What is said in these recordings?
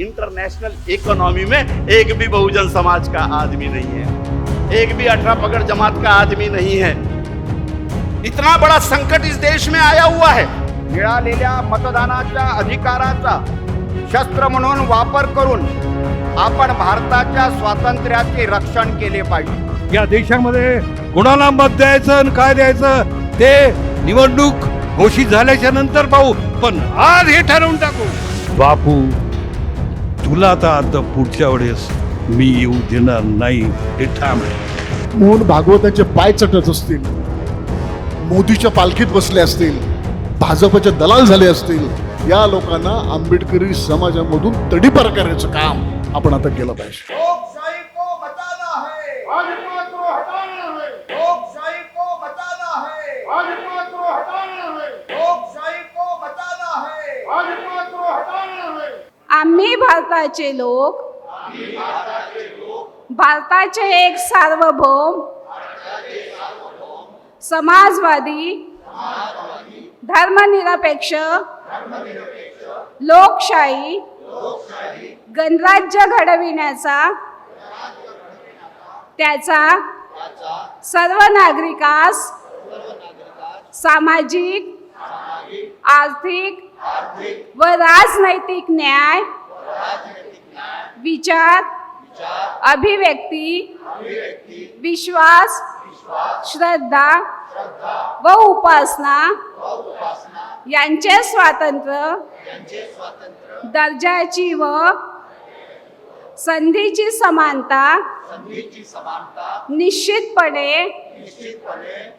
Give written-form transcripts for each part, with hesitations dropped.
International economy में एक भी बहुजन समाज का आदमी नहीं है, एक भी 18 पगड़ जमात का आदमी नहीं है। इतना बड़ा संकट इस देश में आया हुआ है। मिळालेल्या मतदानाच्या अधिकाराचा शस्त्र म्हणून वापर करून आपण भारताच्या स्वातंत्र्याचे रक्षण केले पाहिजे। या देशामध्ये कोणाला मत द्यायचं आणि काय द्यायचं ते निवडणूक घोषित झाल्याच्या नंतर पाहू, पण आज हे ठरवून टाकू। बापू, तुला तर आता पुढच्या वेळेस मी येऊ देणार नाही, हे ठाम आहे। मोहन भागवतांचे पाय चटत असतील, मोदीच्या पालखीत बसले असतील, भाजपचे दलाल झाले असतील, या लोकांना आंबेडकरी समाजामधून तडीपार करायचं काम आपण आता केलं पाहिजे। लोकशाही को बचाना है, भाजपा को हटाना है। लोकशाही को बचाना है, भाजपा को हटाना है। लोकशाही को बचाना है, भाजपा को हटाना है। आम्ही भारताचे लोक, भारताचे एक सार्वभौम समाजवादी धर्मनिरपेक्ष लोकशाही गणराज्य घडविण्याचा त्याचा सर्व नागरिकास सामाजिक आर्थिक व राजनैतिक न्याय विचार अभिव्यक्ती विश्वास श्रद्धा व उपासना यांचे स्वातंत्र्य दर्जाची व संधीची समानता निश्चितपणे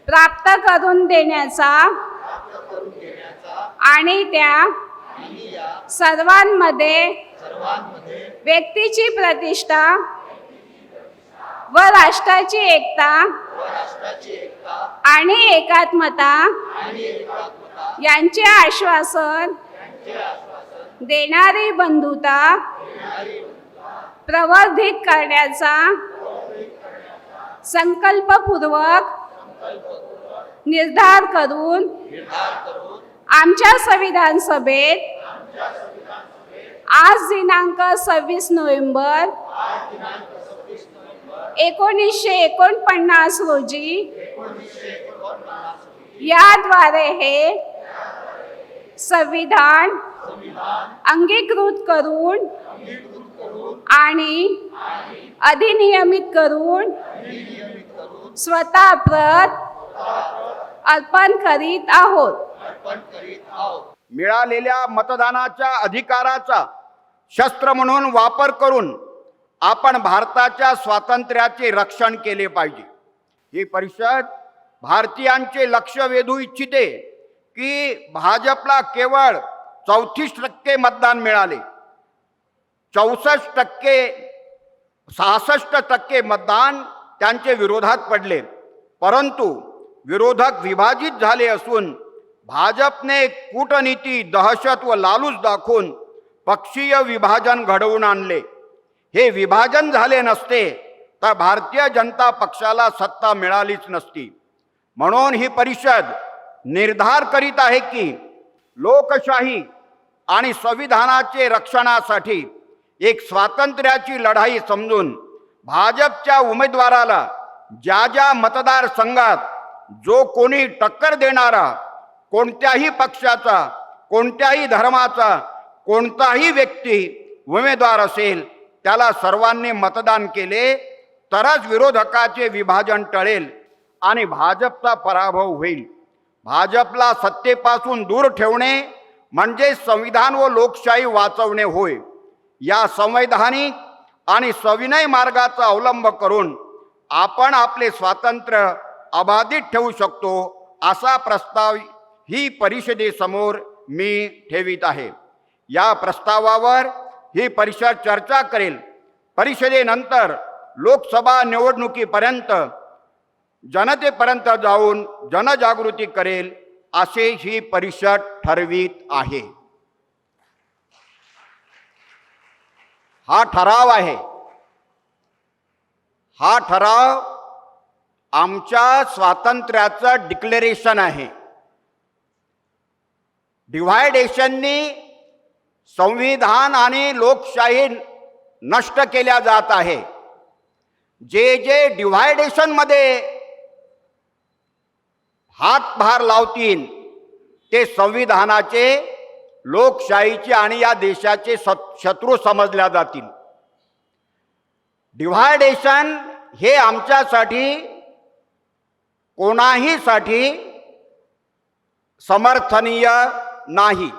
प्राप्त करून देण्याचा आणि त्या सर्वांमध्ये व्यक्तीची प्रतिष्ठा व राष्ट्राची एकता आणि एकात्मता यांचे आश्वासन देणारी बंधुता प्रवर्धित करण्याचा संकल्पपूर्वक निर्धार करून आमच्या संविधान सभेत आज दिनांक 26 नोव्हेंबर 1949 रोजी याद्वारे हे संविधान अंगीकृत करून आणि अधिनियमित करून स्वतः प्रत अर्पण करीत आहोत। मिळालेल्या मतदानाच्या अधिकाराचा शस्त्र म्हणून वापर करून आपण भारताच्या स्वातंत्र्याचे रक्षण केले पाहिजे। ही परिषद भारतीयांचे लक्ष वेधू इच्छिते की भाजपला केवळ 34% मतदान मिळाले, 66% मतदान त्यांचे विरोधात पडले, परंतु विरोधक विभाजित झाले असून भाजपने कूटनीती दहशत व लालूच दाखवून पक्षीय विभाजन घडवून आणले। हे विभाजन झाले नसते तर भारतीय जनता पक्षाला सत्ता मिळालीच नसती। म्हणून ही परिषद निर्धार करीत आहे की लोकशाही आणि संविधानाचे रक्षणासाठी एक स्वातंत्र्याची लढाई समजून भाजपच्या उमेदवाराला ज्या ज्या मतदारसंघात जो कोणी टक्कर देणारा, कोणत्याही पक्षाचा, कोणत्याही धर्माचा, कोणताही व्यक्ती उमेदवार असेल त्याला सर्वांनी मतदान केले तरच विरोधकाचे विभाजन टळेल आणि भाजपचा पराभव होईल। भाजपला सत्तेपासून दूर ठेवणे म्हणजे संविधान व लोकशाही वाचवणे होय। या संवैधानिक आणि सविनय मार्गाचा अवलंब करून आपण आपले स्वातंत्र्य अबाधित ठेवू शकतो, असा प्रस्ताव ही परिषदेसमोर मी ठेवित आहे। या प्रस्तावावर ही परिषद चर्चा करेल। परिषदेनंतर लोकसभा निवडणुकीपर्यंत जनतेपर्यंत जाऊन जनजागृती करेल असे ही परिषद ठरवित आहे। हा ठराव आहे, हा ठराव आमच्या स्वातंत्र्याचं डिक्लेरेशन आहे। डिव्हायडेशननी संविधान आणि लोकशाही नष्ट केल्या जात आहे. जे जे डिव्हायडेशनमध्ये हातभार लावतील ते संविधानाचे, लोकशाहीचे आणि या देशाचे शत्रू समजल्या जातील. डिव्हायडेशन हे आमच्यासाठी कोणाहीसाठी समर्थनीय नाही.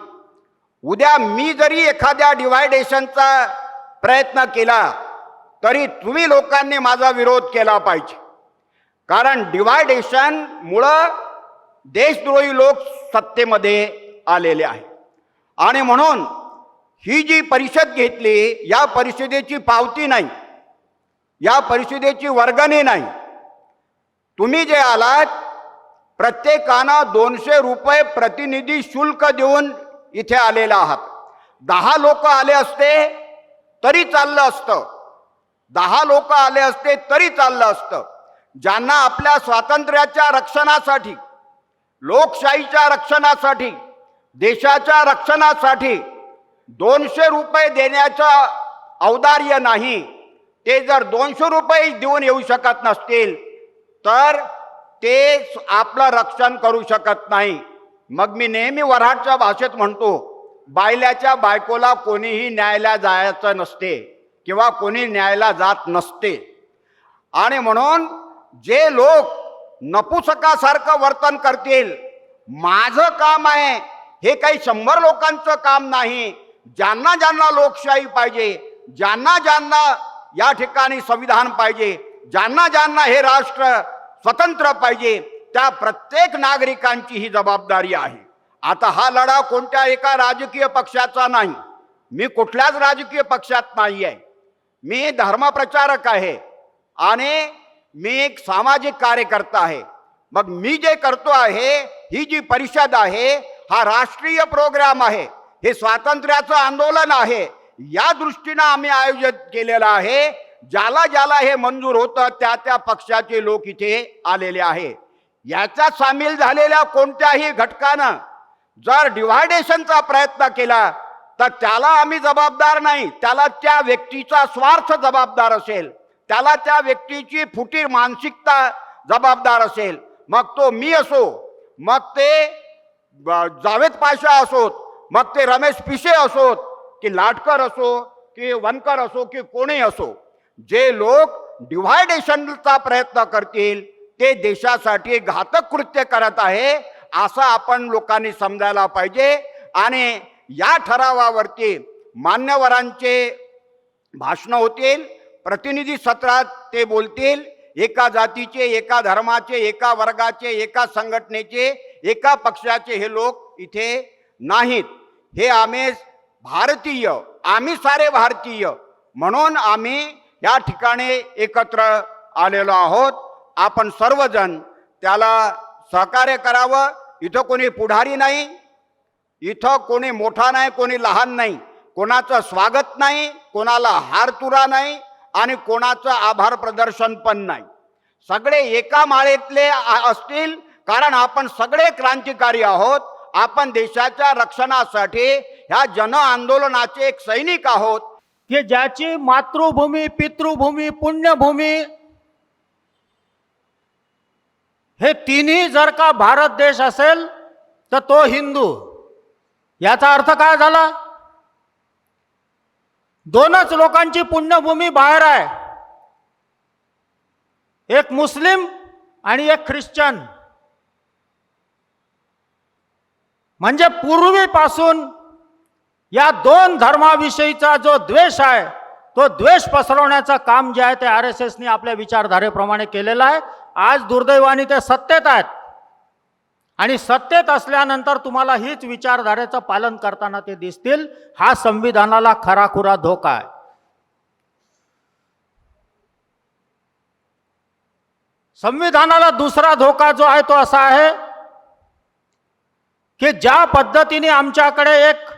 उद्या मी जरी एखाद्या डिव्हायडेशनचा प्रयत्न केला तरी तुम्ही लोकांनी माझा विरोध केला पाहिजे. कारण डिव्हायडेशनमुळं देशद्रोही लोक सत्तेमध्ये आलेले आहेत. आणि म्हणून ही जी परिषद घेतली, या परिषदेची पावती नाही, या परिषदेची वर्गणी नाही. तुम्ही जे आलात प्रत्येकानं 200 रुपये प्रतिनिधी शुल्क देऊन इथे आलेला आहात. 10 लोक आले असते तरी चाललं असतं, 10 लोक आले असते तरी चाललं असतं. ज्यांना आपल्या स्वातंत्र्याच्या रक्षणासाठी, लोकशाहीच्या रक्षणासाठी, देशाच्या रक्षणासाठी 200 रुपये देण्याचं औदार्य नाही, ते जर 200 रुपये देऊन येऊ शकत नसतील तर ते आपलं रक्षण करू शकत नाही. मग मी नेहमी वऱ्हाडच्या भाषेत म्हणतो, बायल्याच्या बायकोला कोणीही न्यायला जायचं नसते किंवा कोणी न्यायला जात नसते. आणि म्हणून जे लोक नपुसकासारखं वर्तन करतील, माझं काम आहे हे काही 100 लोकांचं काम नाही. ज्यांना ज्यांना लोकशाही पाहिजे, ज्यांना ज्यांना या ठिकाणी संविधान पाहिजे, ज्यांना ज्यांना हे राष्ट्र स्वतंत्र पाहिजे, त्या प्रत्येक नागरिकांची ही जबाबदारी आहे. आता हा लढा कोणत्या एका राजकीय पक्षाचा नाही, मी कुठल्याच राजकीय पक्षात नाही आहे. मी धर्मप्रचारक आहे आणि मी एक सामाजिक कार्यकर्ता आहे. मग मी जे करतो आहे, ही जी परिषद आहे, हा राष्ट्रीय प्रोग्राम आहे, हे स्वातंत्र्याचं आंदोलन आहे. या दृष्टीनं आम्ही आयोजित केलेलं आहे. ज्याला ज्याला हे मंजूर होतं त्या त्या पक्षाचे लोक इथे आलेले आहे. याच्यात सामील झालेल्या कोणत्याही घटकानं जर डिव्हायडेशनचा प्रयत्न केला तर त्याला आम्ही जबाबदार नाही. त्याला त्या व्यक्तीचा स्वार्थ जबाबदार असेल, त्याला त्या व्यक्तीची फुटीर मानसिकता जबाबदार असेल. मग तो मी असो, मग ते जावेद पाशा असोत, मग ते रमेश पिसे असोत, की लाटकर असो, की वनकर असो, की कोणी असो, जे लोक डिव्हायडेशनचा प्रयत्न करतील ते देशासाठी घातक कृत्य करत आहे असं आपण लोकांनी समजायला पाहिजे. आणि या ठरावावरती मान्यवरांचे भाषणं होतील, प्रतिनिधी सत्रात ते बोलतील. एका जातीचे, एका धर्माचे, एका वर्गाचे, एका संघटनेचे, एका पक्षाचे हे लोक इथे नाहीत. हे आम्ही भारतीय, आम्ही सारे भारतीय म्हणून आम्ही या ठिकाणी एकत्र आलेलो आहोत. आपण सर्वजण त्याला सहकार्य करावं. इथं कोणी पुढारी नाही, इथं कोणी मोठा नाही, कोणी लहान नाही, कोणाचं स्वागत नाही, कोणाला हारतुरा नाही आणि कोणाचं आभार प्रदर्शन पण नाही. सगळे एका माळेतले असतील, कारण आपण सगळे क्रांतिकारी आहोत. आपण देशाच्या रक्षणासाठी ह्या जन आंदोलनाचे एक सैनिक आहोत. की ज्याची मातृभूमी, पितृभूमी, पुण्यभूमी हे तिन्ही जर का भारत देश असेल तर तो हिंदू. याचा अर्थ काय झाला? दोनच लोकांची पुण्यभूमी बाहेर आहे, एक मुस्लिम आणि एक ख्रिश्चन. म्हणजे पूर्वीपासून या दोन धर्माविषयीचा जो द्वेष आहे तो द्वेष पसरवण्याचं काम जे आहे ते RSSने आपल्या विचारधारेप्रमाणे केलेलं आहे. आज दुर्दैवाने ते सत्तेत आहेत आणि सत्तेत असल्यानंतर तुम्हाला हीच विचारधारेचं पालन करताना ते दिसतील. हा संविधानाला खराखुरा धोका आहे. संविधानाला दुसरा धोका जो आहे तो असा आहे की ज्या पद्धतीने आमच्याकडे एक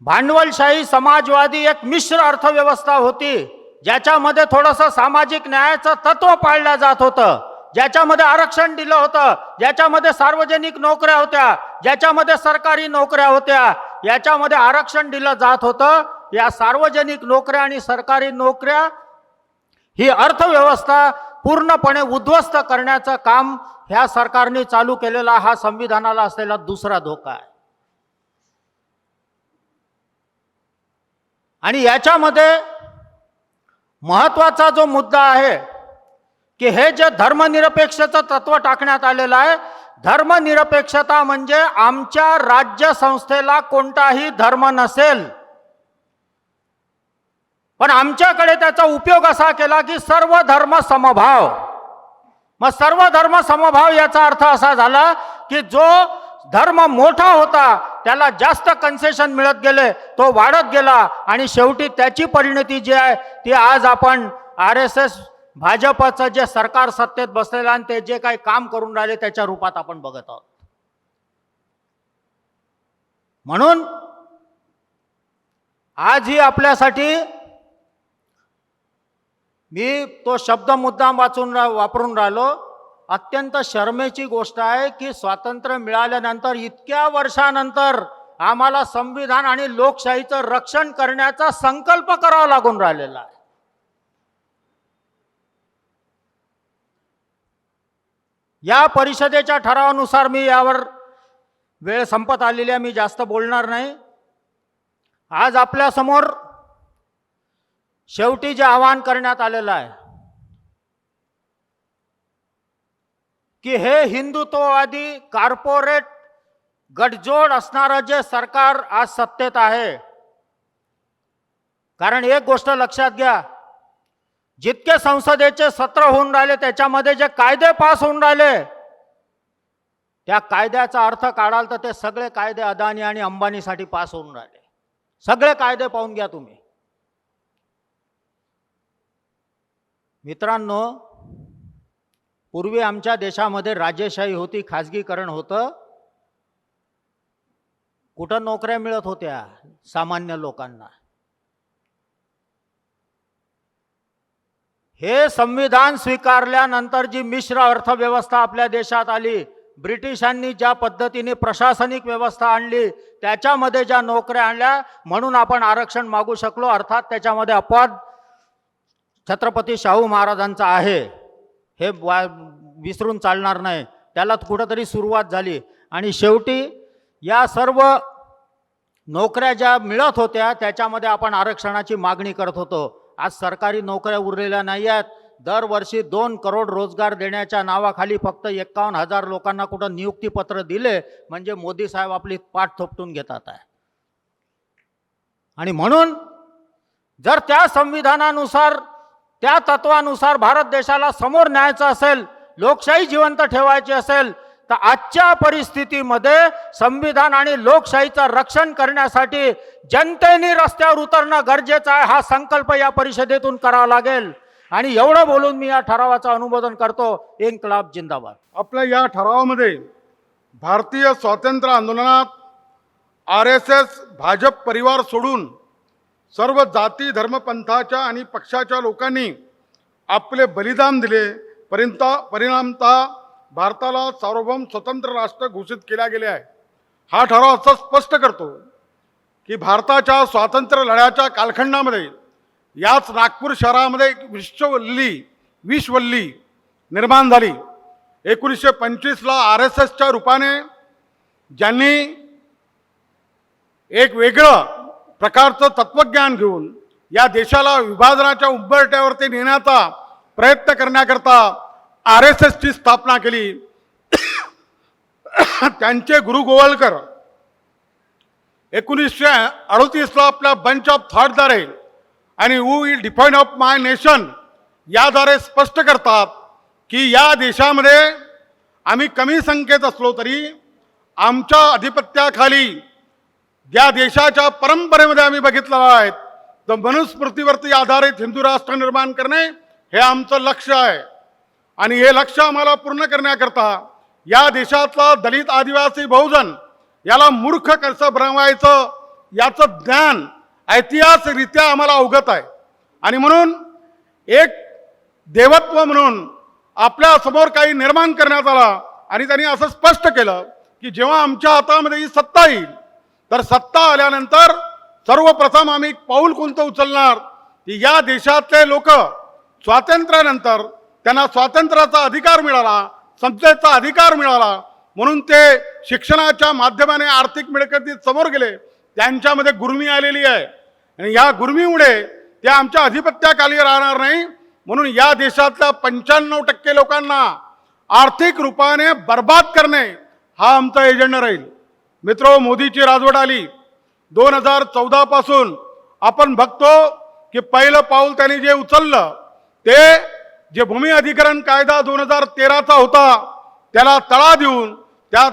भांडवलशाही समाजवादी एक मिश्र अर्थव्यवस्था होती, ज्याच्यामध्ये थोडंसं सामाजिक न्यायाचं तत्व पाळलं जात होतं, ज्याच्यामध्ये आरक्षण दिलं होतं, ज्याच्यामध्ये सार्वजनिक नोकऱ्या होत्या, ज्याच्यामध्ये सरकारी नोकऱ्या होत्या, याच्यामध्ये आरक्षण दिलं जात होतं. या सार्वजनिक नोकऱ्या आणि सरकारी नोकऱ्या ही अर्थव्यवस्था पूर्णपणे उद्ध्वस्त करण्याचं काम ह्या सरकारने चालू केलेला हा संविधानाला असलेला दुसरा धोका आहे. आणि याच्यामध्ये महत्वाचा जो मुद्दा आहे की हे जे धर्मनिरपेक्षतेचं तत्व टाकण्यात आलेलं आहे, धर्मनिरपेक्षता म्हणजे आमच्या राज्य संस्थेला कोणताही धर्म नसेल, पण आमच्याकडे त्याचा उपयोग असा केला की सर्व धर्म समभाव. मग सर्व धर्म समभाव याचा अर्थ असा झाला की जो धर्म मोठा होता त्याला जास्त कन्सेशन मिळत गेले, तो वाढत गेला आणि शेवटी त्याची परिणती जी आहे ती आज आपण RSS भाजपचं जे सरकार सत्तेत बसलेलं आणि ते जे काही काम करून राहिले त्याच्या रूपात आपण बघत आहोत. म्हणून आजही आपल्यासाठी मी तो शब्द मुद्दाम वापरून राहिलो, अत्यंत शरमेची गोष्ट आहे की स्वातंत्र्य मिळाल्यानंतर इतक्या वर्षानंतर आम्हाला संविधान आणि लोकशाहीचं रक्षण करण्याचा संकल्प करावा लागून राहिलेला आहे. या परिषदेच्या ठरावानुसार मी यावर वेळ संपत आलेली आहे, मी जास्त बोलणार नाही. आज आपल्या समोर शेवटी जे आवाहन करण्यात आलेलं आहे की हे हिंदुत्ववादी कॉर्पोरेट गठजोड असणारं जे सरकार आज सत्तेत आहे, कारण एक गोष्ट लक्षात घ्या, जितके संसदेचे सत्र होऊन राहिले त्याच्यामध्ये जे कायदे पास होऊन राहिले त्या कायद्याचा अर्थ काढाल तर ते सगळे कायदे अदानी आणि अंबानीसाठी पास होऊन राहिले. सगळे कायदे पाहून घ्या तुम्ही. मित्रांनो, पूर्वी आमच्या देशामध्ये राजेशाही होती, खाजगीकरण होतं, कुठं नोकऱ्या मिळत होत्या सामान्य लोकांना. हे संविधान स्वीकारल्यानंतर जी मिश्र अर्थव्यवस्था आपल्या देशात आली, ब्रिटिशांनी ज्या पद्धतीने प्रशासनिक व्यवस्था आणली त्याच्यामध्ये ज्या नोकऱ्या आणल्या म्हणून आपण आरक्षण मागू शकलो. अर्थात त्याच्यामध्ये अपवाद छत्रपती शाहू महाराजांचा आहे, हे विसरून चालणार नाही. त्याला कुठंतरी सुरुवात झाली आणि शेवटी या सर्व नोकऱ्या ज्या मिळत होत्या त्याच्यामध्ये आपण आरक्षणाची मागणी करत होतो. आज सरकारी नोकऱ्या उरलेल्या नाही आहेत. दरवर्षी 2 करोड रोजगार देण्याच्या नावाखाली फक्त 51,000 लोकांना कुठं नियुक्तीपत्र दिले म्हणजे मोदी साहेब आपली पाठ थोपटून घेतात आहे. आणि म्हणून जर त्या संविधानानुसार त्या तत्वानुसार भारत देशाला समोर न्यायचं असेल, लोकशाही जिवंत ठेवायची असेल तर आजच्या परिस्थितीमध्ये संविधान आणि लोकशाहीचं रक्षण करण्यासाठी जनतेने रस्त्यावर उतरणं गरजेचं आहे. हा संकल्प या परिषदेतून करावा लागेल. आणि एवढं बोलून मी या ठरावाचं अनुमोदन करतो. इन्कलाब जिंदाबाद. आपल्या या ठरावामध्ये भारतीय स्वातंत्र्य आंदोलनात RSS भाजप परिवार सोडून सर्व जाती धर्मपंथाच्या आणि पक्षाच्या लोकांनी आपले बलिदान दिले. परिणामतः भारताला सार्वभौम स्वतंत्र राष्ट्र घोषित केल्या गेले आहे. हा ठराव असं स्पष्ट करतो की भारताच्या स्वातंत्र्य लढ्याच्या कालखंडामध्ये याच नागपूर शहरामध्ये एक विषवल्ली निर्माण झाली. 1925ला RSSच्या रूपाने ज्यांनी एक वेगळं प्रकारचं तत्वज्ञान घेऊन या देशाला विभाजनाच्या उंबरठ्यावरती नेण्याचा प्रयत्न करण्याकरता RSSची स्थापना केली. त्यांचे गुरु गोवलकर 1938ला आपल्या बंच ऑफ थॉटद्वारे आणि who will define of my nation याद्वारे स्पष्ट करतात की या देशामध्ये आम्ही कमी संख्येत असलो तरी आमच्या अधिपत्याखाली ज्या देशाच्या परंपरेमध्ये आम्ही बघितलेलं आहे तर मनुस्मृतीवरती आधारित हिंदू राष्ट्र निर्माण करणे हे आमचं लक्ष्य आहे. आणि हे लक्ष्य आम्हाला पूर्ण करण्याकरता या देशातला दलित आदिवासी बहुजन याला मूर्ख कसं बनवायचं याचं ज्ञान ऐतिहासिकरित्या आम्हाला अवगत आहे. आणि म्हणून एक देवत्व म्हणून आपल्या समोर काही निर्माण करण्यात आला आणि त्यांनी असं स्पष्ट केलं की जेव्हा आमच्या हातामध्ये ही सत्ता येईल तर सत्ता आल्यानंतर सर्वप्रथम आम्ही पाऊल कोणतं उचलणार की या देशातले लोक स्वातंत्र्यानंतर त्यांना स्वातंत्र्याचा अधिकार मिळाला, समतेचा अधिकार मिळाला, म्हणून ते शिक्षणाच्या माध्यमाने आर्थिक मिळकतीत समोर गेले. त्यांच्यामध्ये गुर्मी आलेली आहे आणि या गुर्मीमुळे ते आमच्या अधिपत्याखाली राहणार नाही. म्हणून या देशातल्या 95% लोकांना आर्थिक रूपाने बर्बाद करणे हा आमचा एजेंडा राहील. मित्रो, मोदीची राजवट आली 2014 पासून. आपण बघतो की पहिलं पाऊल त्यांनी जे उचललं ते जे भूमी अधिग्रहण कायदा 2013चा होता त्याला तडा देऊन त्या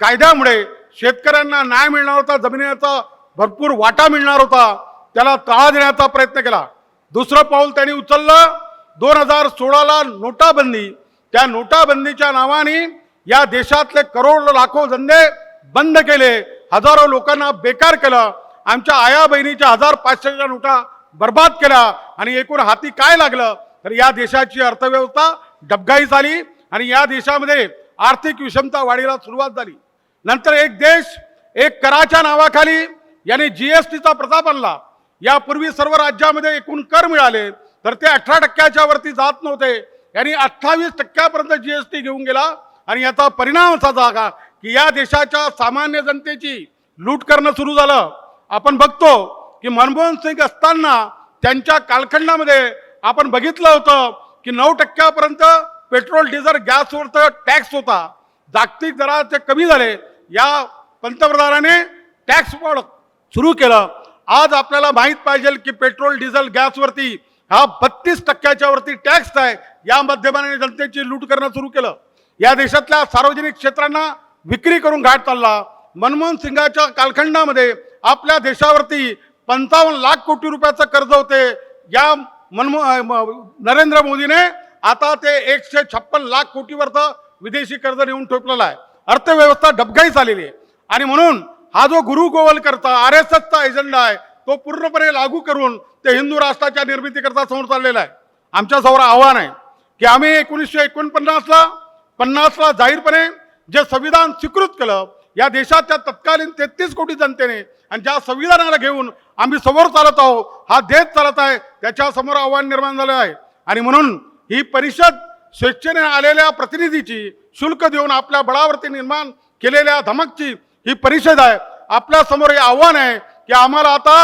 कायद्यामुळे शेतकऱ्यांना न्याय मिळणार होता, जमिनीचा भरपूर वाटा मिळणार होता, त्याला तडा देण्याचा प्रयत्न केला. दुसरं पाऊल त्यांनी उचललं 2016ला नोटाबंदी. त्या नोटाबंदीच्या नावाने या देशातले करोड लाखो धंदे बंद केले, हजारो लोकांना बेकार केलं, आमच्या आया बहिणीच्या 1500च्या नोटा बर्बाद केल्या आणि एकूण हाती काय लागलं तर या देशाची अर्थव्यवस्था डबघाईस झाली आणि या देशामध्ये आर्थिक विषमता वाढीला सुरुवात झाली. नंतर एक देश एक कराच्या नावाखाली याने जीएसटीचा प्रताप आणला. यापूर्वी सर्व राज्यामध्ये एकूण कर मिळाले तर ते 18% वरती जात नव्हते. यांनी 28% जीएसटी घेऊन गेला आणि याचा परिणाम असा झाला की या देशाच्या सामान्य जनतेची लूट करणं सुरू झालं. आपण बघतो की मनमोहन सिंग असताना त्यांच्या कालखंडामध्ये आपण बघितलं होतं की 9% पेट्रोल डिझेल गॅसवर टॅक्स होता. जागतिक दराचे कमी झाले. या पंतप्रधानाने टॅक्स वाढ सुरू केलं. आज आपल्याला माहीत पाहिजे की पेट्रोल डिझेल गॅसवरती हा 32% वरती टॅक्स आहे. या माध्यमाने जनतेची लूट करणं सुरू केलं. या देशातल्या सार्वजनिक क्षेत्रांना विक्री करून घाट चालला. मनमोहन सिंगाच्या कालखंडामध्ये आपल्या देशावरती 55 लाख कोटी रुपयाचं कर्ज होते. या नरेंद्र मोदीने आता ते 156 लाख कोटीवरचं विदेशी कर्ज नेऊन ठोकलेलं आहे. अर्थव्यवस्था डबघाईस आलेली आहे आणि म्हणून हा जो गुरु गोवलकरचा RSSचा एजेंडा आहे तो पूर्णपणे लागू करून ते हिंदू राष्ट्राच्या निर्मितीकरता समोर चाललेला आहे. आमच्या समोर आव्हान आहे की आम्ही 1949ला जाहीरपणे जे संविधान स्वीकृत केलं या देशाच्या तत्कालीन 33 कोटी जनतेने आणि ज्या संविधानाला घेऊन आम्ही समोर चालत आहोत, हा देश चालत आहे, त्याच्या समोर आव्हान निर्माण झालं आहे. आणि म्हणून ही परिषद स्वेच्छेने आलेल्या प्रतिनिधीची शुल्क देऊन आपल्या बळावरती निर्माण केलेल्या धमकची ही परिषद आहे. आपल्या समोर हे आव्हान आहे की आम्हाला आता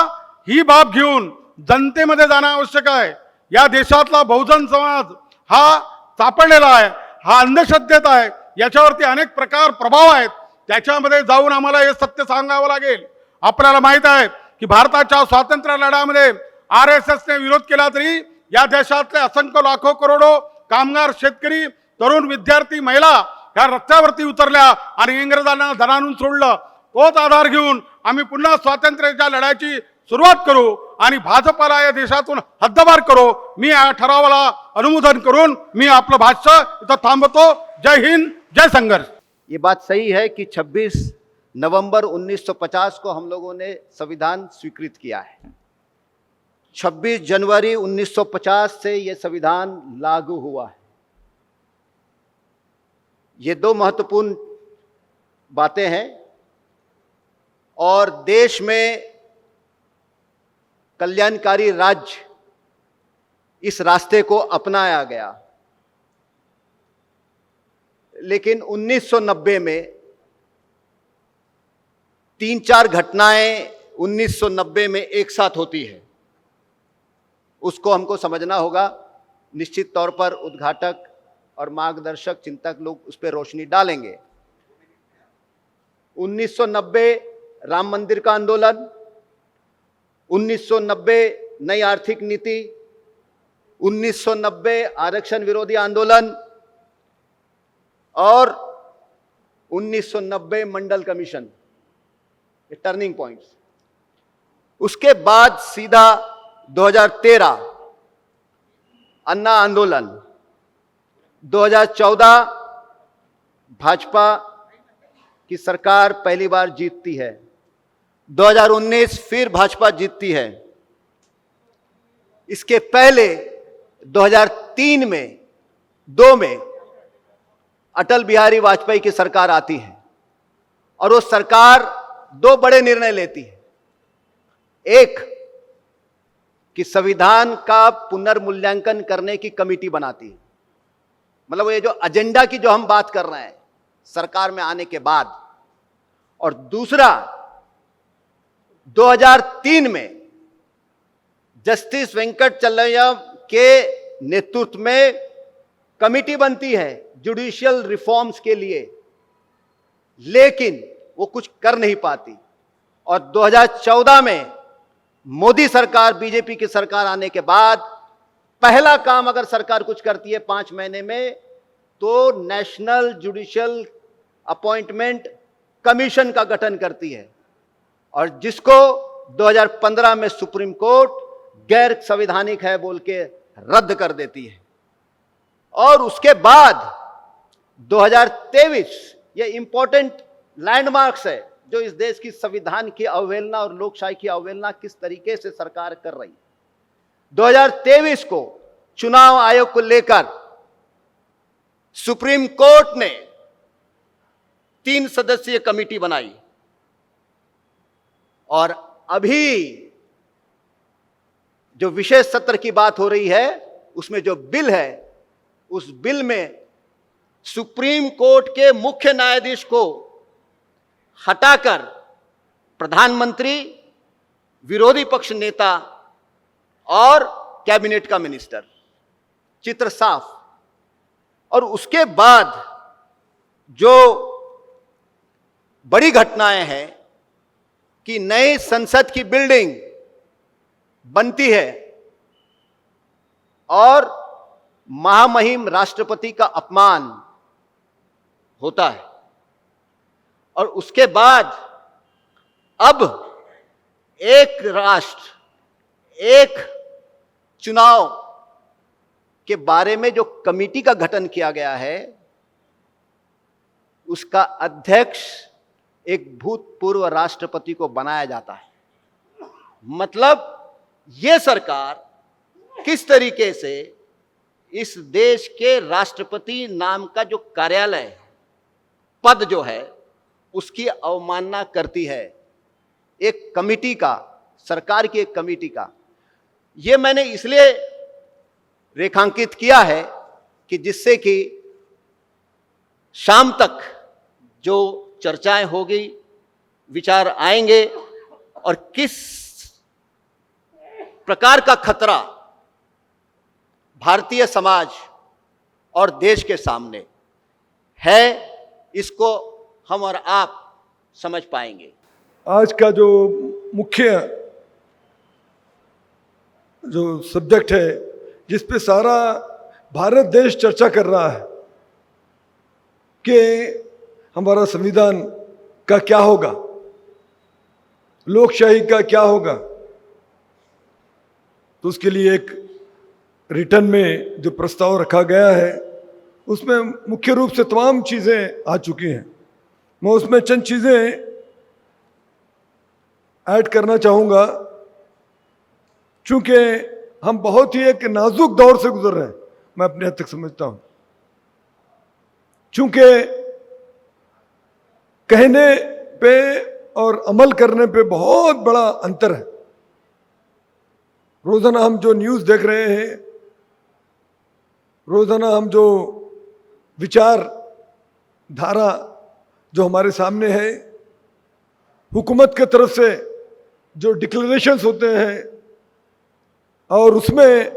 ही बाब घेऊन जनतेमध्ये जाणं आवश्यक आहे. या देशातला बहुजन समाज हा सापडलेला आहे, हा अंधश्रद्धेत आहे, याच्यावरती अनेक प्रकार प्रभाव आहेत. त्याच्यामध्ये जाऊन आम्हाला हे सत्य सांगावं लागेल. आपल्याला माहित आहे की भारताच्या स्वातंत्र्य लढ्यामध्ये RSSने विरोध केला तरी या देशातले असंख्य लाखो करोडो कामगार, शेतकरी, तरुण, विद्यार्थी, महिला या रस्त्यावरती उतरल्या आणि इंग्रजांना धनानून सोडलं. तोच आधार घेऊन आम्ही पुन्हा स्वातंत्र्याच्या लढ्याची सुरुवात करू आणि भाजपाला या देशातून हद्दपार करू. मी या ठरावाला अनुमोदन करून मी आपलं भाष्य इथं थांबवतो. जय हिंद, जय संघर्ष. ये बात सही है कि 26 नवंबर 1950 को हम लोगों ने संविधान स्वीकृत किया है. 26 जनवरी 1950 से ये संविधान लागू हुआ है. ये दो महत्वपूर्ण बातें हैं और देश में कल्याणकारी राज्य इस रास्ते को अपनाया गया. लेकिन 1990 में 3-4 घटनाएं 1990 में एक साथ होती है. उसको हमको समझना होगा. निश्चित तौर पर उद्घाटक और मार्गदर्शक चिंतक लोग उस पर रोशनी डालेंगे. 1990 राम मंदिर का आंदोलन, 1990 नई आर्थिक नीति, 1990 आरक्षण विरोधी आंदोलन और 1990 मंडल कमीशन, ये टर्निंग पॉइंट्स. उसके बाद सीधा 2013 अन्ना आंदोलन, 2014 भाजपा की सरकार पहली बार जीतती है, 2019 फिर भाजपा जीतती है. इसके पहले 2003 में 2 में अटल बिहारी वाजपेयी की सरकार आती है और वो सरकार दो बड़े निर्णय लेती है। एक कि संविधान का पुनर्मूल्यांकन करने की कमेटी बनाती है, मतलब ये जो एजेंडा की जो हम बात कर रहे हैं सरकार में आने के बाद। और दूसरा 2003 में जस्टिस वेंकटचलैया के नेतृत्व में कमेटी बनती है जुडिशियल रिफॉर्म्स के लिए, लेकिन वो कुछ कर नहीं पाती। और 2014 में मोदी सरकार, बीजेपी की सरकार आने के बाद पहला काम अगर सरकार कुछ करती है 5 महीने में, तो नेशनल जुडिशियल अपॉइंटमेंट कमीशन का गठन करती है, और जिसको 2015 में सुप्रीम कोर्ट गैर संवैधानिक है बोल के रद्द कर देती है। और उसके बाद 2023 ये इंपॉर्टेंट लैंडमार्क्स है जो इस देश की संविधान की अवहेलना और लोकशाही की अवहेलना किस तरीके से सरकार कर रही। 2023 को चुनाव आयोग को लेकर सुप्रीम कोर्ट ने 3 सदस्यीय कमेटी बनाई, और अभी जो विशेष सत्र की बात हो रही है उसमें जो बिल है, उस बिल में सुप्रीम कोर्ट के मुख्य न्यायाधीश को हटाकर प्रधानमंत्री, विरोधी पक्ष नेता और कैबिनेट का मिनिस्टर, चित्र साफ। और उसके बाद जो बड़ी घटनाएं हैं कि नई संसद की बिल्डिंग बनती है और महामहिम राष्ट्रपति का अपमान होता है, और उसके बाद अब एक राष्ट्र एक चुनाव के बारे में जो कमेटी का गठन किया गया है, उसका अध्यक्ष एक भूतपूर्व राष्ट्रपति को बनाया जाता है। मतलब यह सरकार किस तरीके से इस देश के राष्ट्रपति नाम का जो कार्यालय, पद जो है, उसकी अवमानना करती है एक कमेटी का, सरकार की एक कमेटी का। यह मैंने इसलिए रेखांकित किया है कि जिससे कि शाम तक जो चर्चाएं होगी, विचार आएंगे, और किस प्रकार का खतरा भारतीय समाज और देश के सामने है, इसको हम और आप समझ पाएंगे। आज का जो मुख्य जो सब्जेक्ट है, जिस पे सारा भारत देश चर्चा कर रहा है कि हमारा संविधान का क्या होगा, लोकशाही का क्या होगा, तो उसके लिए एक रिटर्न में जो प्रस्ताव रखा गया है उसमें मुख्य रूप से तमाम चीज़ें आ चुकी हैं। मैं उसमें चंद चीज़ें ऐड करना चाहूँगा, चूँकि हम बहुत ही एक नाजुक दौर से गुजर रहे हैं, मैं अपने हद तक समझता हूँ। चूँकि कहने पे और अमल करने पे बहुत बड़ा अंतर है। रोज़ाना हम जो न्यूज़ देख रहे हैं, रोज़ाना हम जो विचार धारा जो हमारे सामने है, हुकूमत के तरफ से जो डिक्लेरेशंस होते हैं, और उसमें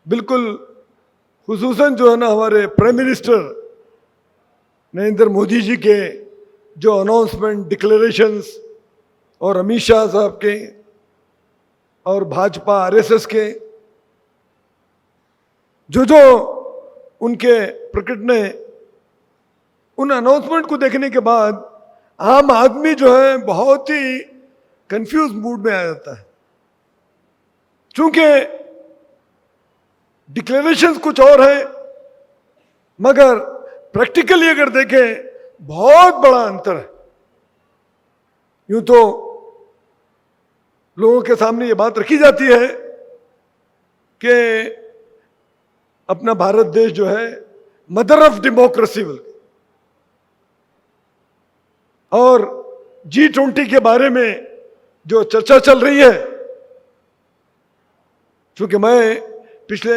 बिल्कुल खुसूसन जो है ना, हमारे प्राइम मिनिस्टर नरेंद्र मोदी जी के जो अनाउंसमेंट, डिक्लेरेशंस, और अमित शाह साहब के और भाजपा आरएसएस के जो उनके प्रकटने, उन अनाउंसमेंट को देखने के बाद आम आदमी जो है बहुत ही कंफ्यूज मूड में आ जाता है। चूंकि डिक्लेरेशंस कुछ और है, मगर प्रैक्टिकली अगर देखें बहुत बड़ा अंतर है। यूं तो लोगों के सामने ये बात रखी जाती है कि अपना भारत देश जो है मदर ऑफ डेमोक्रेसी, और G20 के बारे में जो चर्चा चल रही है, क्योंकि मैं पिछले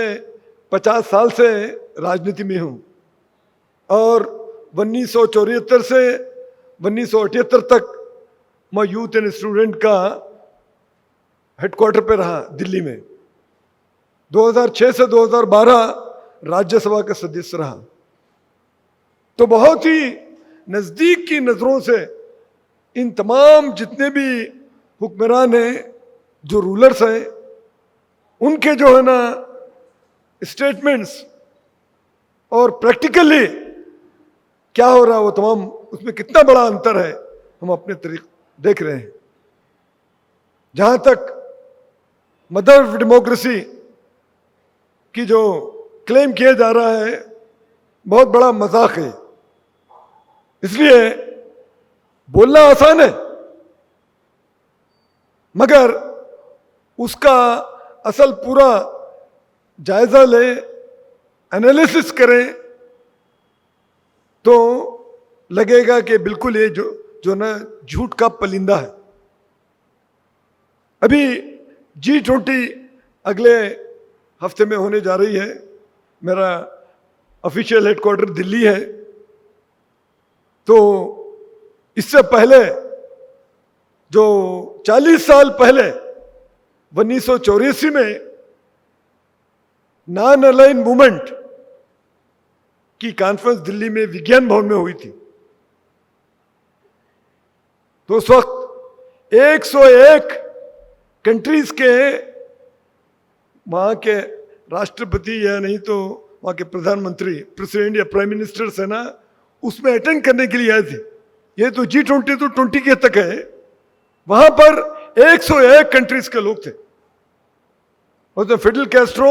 50 साल से राजनीति में हूं और 1974 से 1978 तक मैं यूथ एंड स्टूडेंट का हेडक्वार्टर पे रहा दिल्ली में। 2006 से 2012 राज्यसभा का सदस्य रहा। तो बहुत ही नजदीक की नजरों से इन तमाम जितने भी हुक्मरान हैं, जो रूलर्स हैं, उनके जो है ना स्टेटमेंट्स और प्रैक्टिकली क्या हो रहा है वो तमाम, उसमें कितना बड़ा अंतर है हम अपने तरीके देख रहे हैं। जहां तक मदर ऑफ डेमोक्रेसी की जो क्लेम किया जा रहा है, बहुत बड़ा मजाक है। इसलिए बोलना आसान है, मगर उसका असल पूरा जायजा ले, एनालिसिस करें तो लगेगा कि बिल्कुल ये जो ना झूठ का पलिंदा है। अभी G20 अगले हफ्ते में होने जा रही है। मेरा ऑफिशियल हेडक्वार्टर दिल्ली है। तो इससे पहले जो 40 साल पहले 1984 में नॉन अलाइन मूवमेंट की कॉन्फ्रेंस दिल्ली में विज्ञान भवन में हुई थी, तो उस वक्त 101 कंट्रीज के वहां के राष्ट्रपति या नहीं तो वहां के प्रधानमंत्री, प्रेसिडेंट या प्राइम मिनिस्टर है ना, उसमें अटेंड करने के लिए आए थे। ये तो G20 तो 20 के तक है। वहां पर 101 कंट्रीज के लोग थे। और तो फिडेल कैस्ट्रो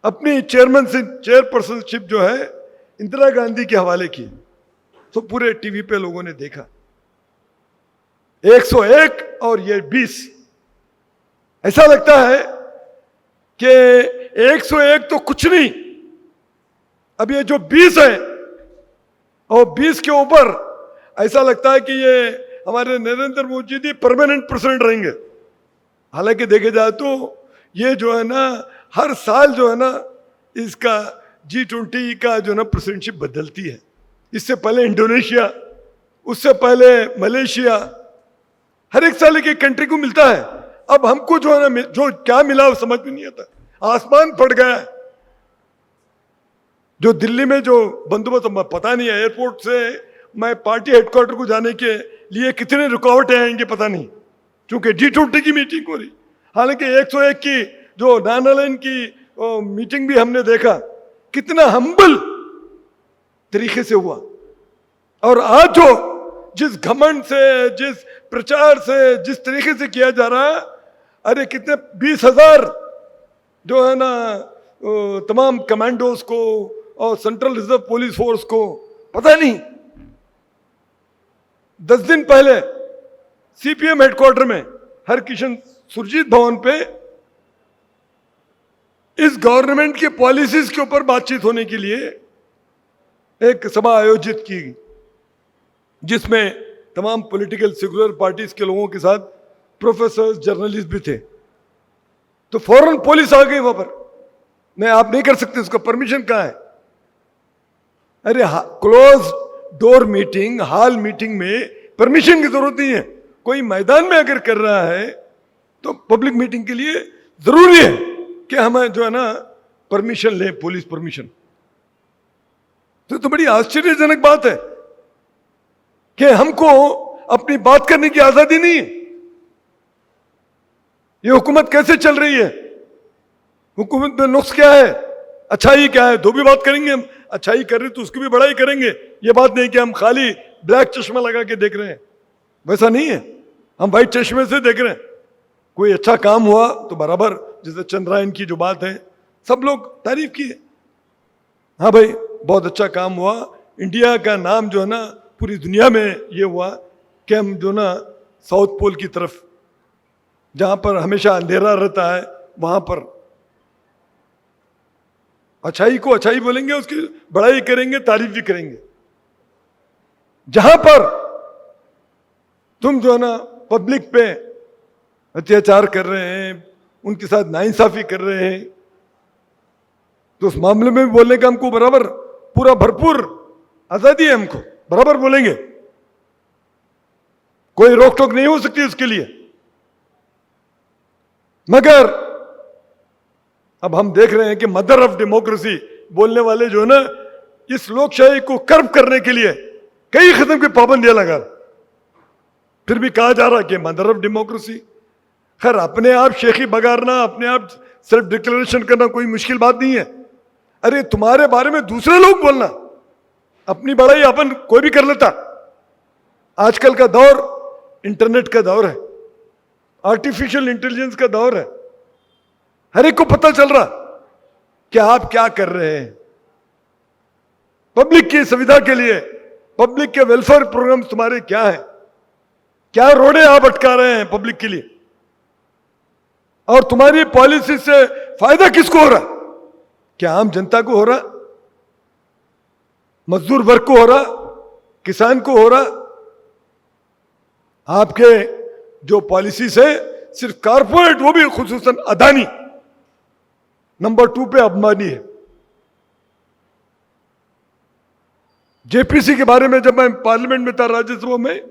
अपनी चेयरपर्सनशिप जो है इंदिरा गांधी के हवाले की, तो पूरे टीवी पे लोगों ने देखा। 101 और ये 20, ऐसा लगता है कि 101 तो कुछ नहीं, अब ये जो 20 है और 20 के ऊपर ऐसा लगता है कि ये हमारे नरेंद्र मोदी जी परमानेंट प्रेसिडेंट रहेंगे। हालांकि देखे जाए तो ये जो है ना हर साल जो है ना इसका G20 का जो ना प्रेसिडेंटशिप बदलती है। इससे पहले इंडोनेशिया, उससे पहले मलेशिया, हर एक साल एक कंट्री को मिलता है। अब हमको जो है ना जो क्या मिला वो समझ में नहीं आता, आसमान फट गया है। जो दिल्ली में जो बंदोबस्त, पता नहीं है एयरपोर्ट से मैं पार्टी हेडक्वार्टर को जाने के लिए कितने रुकावटें आएंगे पता नहीं, क्योंकि G20 की मीटिंग हो रही। हालांकि 101 की जो नॉन अलाइन की मीटिंग भी हमने देखा, कितना हम्बल तरीके से हुआ। और आज जो जिस घमंड से, जिस प्रचार से, जिस तरीके से किया जा रहा है, अरे कितने 20,000 जो है ना तमाम कमांडोज को और सेंट्रल रिजर्व पुलिस फोर्स को, पता नहीं 10 दिन पहले CPM हेडक्वार्टर में हरकिशन सुरजीत भवन पे इस गवर्नमेंट के पॉलिसीज के ऊपर बातचीत होने के लिए एक सभा आयोजित की, जिसमें तमाम पॉलिटिकल सेक्युलर पार्टीज के लोगों के साथ प्रोफेसर, जर्नलिस्ट भी थे। तो फौरन पुलिस आ गई वहां पर। नहीं, आप नहीं कर सकते, उसका परमिशन कहाँ है? अरे close door meeting, hall meeting में परमिशन की जरूरत नहीं है। कोई मैदान में अगर कर रहा है तो पब्लिक मीटिंग के लिए जरूरी है कि हमें जो है ना परमिशन ले, पुलिस परमिशन। तो बड़ी आश्चर्यजनक बात है कि हमको अपनी बात करने की आजादी नहीं है। ये हुकूमत कैसे चल रही है? हुकूमत में नुक्स क्या है, अच्छाई क्या है? दो भी बात करेंगे हम। अच्छाई कर रहे तो उसकी भी बड़ाई करेंगे। ये बात नहीं कि हम खाली ब्लैक चश्मा लगा के देख रहे हैं, वैसा नहीं है। हम वाइट चश्मे से देख रहे हैं। कोई अच्छा काम हुआ तो बराबर, जैसे चंद्रयान की जो बात है, सब लोग तारीफ की है, हाँ भाई बहुत अच्छा काम हुआ। इंडिया का नाम जो है ना पूरी दुनिया में ये हुआ कि हम जो ना साउथ पोल की तरफ, जहां पर हमेशा अंधेरा रहता है, वहां पर अच्छाई को अच्छाई बोलेंगे, उसकी बड़ाई करेंगे, तारीफ भी करेंगे। जहां पर तुम जो है ना पब्लिक पे अत्याचार कर रहे हैं, उनके साथ नाइंसाफी कर रहे हैं, तो उस मामले में भी बोलने का हमको बराबर पूरा भरपूर आजादी है, हमको बराबर बोलेंगे, कोई रोक टोक नहीं हो सकती उसके लिए। मगर अब हम देख रहे हैं कि मदर ऑफ डेमोक्रेसी बोलने वाले जो है ना, इस लोकशाही को कर्व करने के लिए कई किस्म की पाबंदियां लगा, फिर भी कहा जा रहा है कि मदर ऑफ डेमोक्रेसी। खैर, अपने आप शेखी बगारना, अपने आप सेल्फ डिक्लेरेशन करना कोई मुश्किल बात नहीं है। अरे तुम्हारे बारे में दूसरे लोग बोलना, अपनी बड़ाई अपन कोई भी कर लेता। आजकल का दौर इंटरनेट का दौर है, आर्टिफिशियल इंटेलिजेंस का दौर है, हर एक को पता चल रहा कि आप क्या कर रहे हैं। पब्लिक की सुविधा के लिए पब्लिक के वेलफेयर प्रोग्राम तुम्हारे क्या है, क्या रोड़े आप अटका रहे हैं पब्लिक के लिए, और तुम्हारी पॉलिसी से फायदा किसको हो रहा? क्या आम जनता को हो रहा, मजदूर वर्ग को हो रहा, किसान को हो रहा? आपके जो पॉलिसी से सिर्फ कारपोरेट, वो भी खुसूसन अदानी नंबर 2 पे अंबानी है। जेपीसी के बारे में जब मैं पार्लियामेंट में था, राज्यसभा में,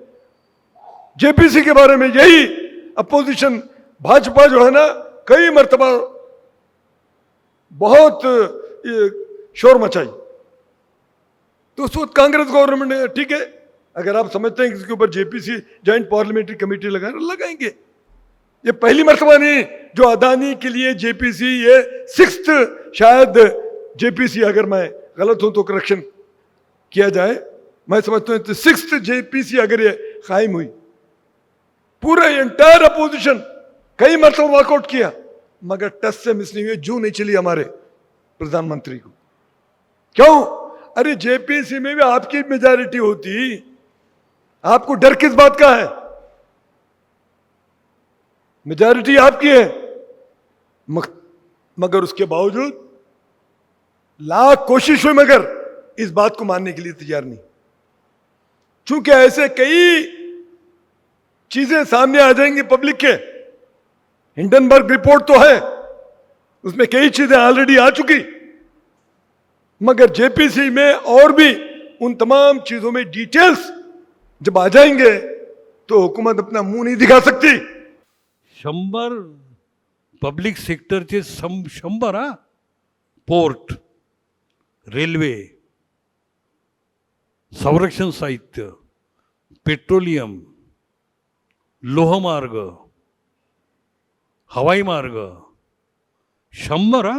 जेपीसी के बारे में यही अपोजिशन भाजपा जो है ना, कई मर्तबा बहुत शोर मचाई। तो उस वक्त कांग्रेस गवर्नमेंट ने, ठीक है, अगर आप समझते हैं कि इसके ऊपर जेपीसी ज्वाइंट पार्लियामेंट्री कमेटी लगाएंगे। ये पहली मर्तबा नहीं जो अदानी के लिए जेपीसी, ये 6th शायद जेपीसी, अगर मैं गलत हूं तो करेक्शन किया जाए, मैं समझता हूं 6th जेपीसी अगर ये कायम हुई। पूरा एंटायर अपोजिशन कई मरतबा वॉकआउट किया, मगर टच से मिस नहीं हुई, जू नहीं चली हमारे प्रधानमंत्री को। क्यों? अरे जेपीसी में भी आपकी मेजॉरिटी होती, आपको डर किस बात का है? मेजॉरिटी आपकी है, मगर उसके बावजूद लाख कोशिश हुई, मगर इस बात को मानने के लिए तैयार नहीं। चूंकि ऐसे कई चीजें सामने आ जाएंगी पब्लिक के, हिंडनबर्ग रिपोर्ट तो है, उसमें कई चीजें ऑलरेडी आ चुकी, मगर जेपीसी में और भी उन तमाम चीजों में डिटेल्स जब आ जाएंगे तो हुकूमत अपना मुंह नहीं दिखा सकती। 100 पब्लिक सेक्टरचे 100 हा, पोर्ट, रेल्वे, संरक्षण साहित्य, पेट्रोलियम, लोहमार्ग, हवाई मार्ग, 100 हा,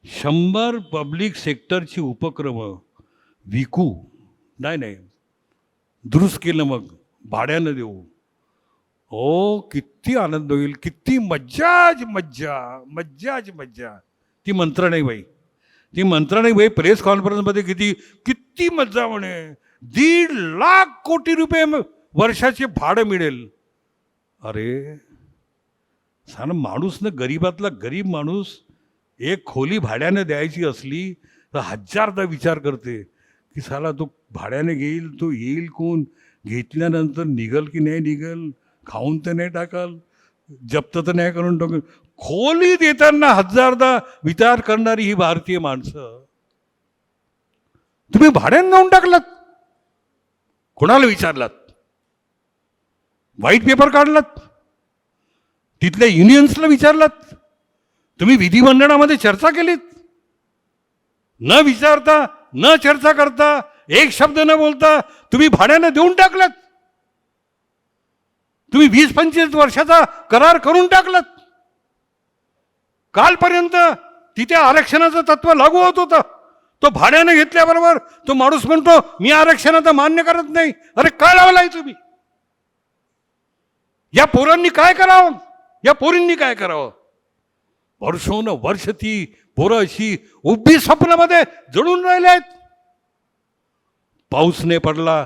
100 पब्लिक सेक्टरची उपक्रम विकू, नाही दुरुस्त केलं, मग भाड्यानं देऊ, हो किती आनंद होईल, किती मज्जाच मज्जा, मज्जाच मज्जा। ती मंत्र नाही बाई, ती मंत्र नाही बाई, प्रेस कॉन्फरन्समध्ये किती किती मज्जा म्हणे, 1.5 लाख कोटी रुपये वर्षाचे भाडं मिळेल। अरे साला माणूस ना, गरीबातला गरीब माणूस एक खोली भाड्याने द्यायची असली तर 1000दा विचार करते की साला तो भाड्याने घेईल, तो येईल कोण, घेतल्यानंतर निघल की नाही निघल, खाऊन तर नाही टाकाल, जप्त तर नाही करून टाकेल। खोली देताना 1000दा विचार करणारी ही भारतीय माणसं तुम्ही भाड्याने देऊन टाकलात, कोणाला विचारलात, व्हाईट पेपर काढलात, तिथल्या युनियन्सला विचारलात, तुम्ही विधिमंडळामध्ये चर्चा केलीत, न विचारता न चर्चा करता, एक शब्द न बोलता तुम्ही भाड्याने देऊन टाकलात, तुम्ही 20-25 वर्षाचा करार करून टाकलात। कालपर्यंत तिथे आरक्षणाचं तत्व लागू होत होतं, तो भाड्याने घेतल्याबरोबर तो माणूस म्हणतो मी आरक्षणाचं मान्य करत नाही। अरे काय लावलाय तुम्ही? या पोरांनी काय करावं, या पोरींनी काय करावं? वर्ष ती पोरं अशी उभी स्वप्नामध्ये जळून राहिले आहेत। पाऊस नाही पडला,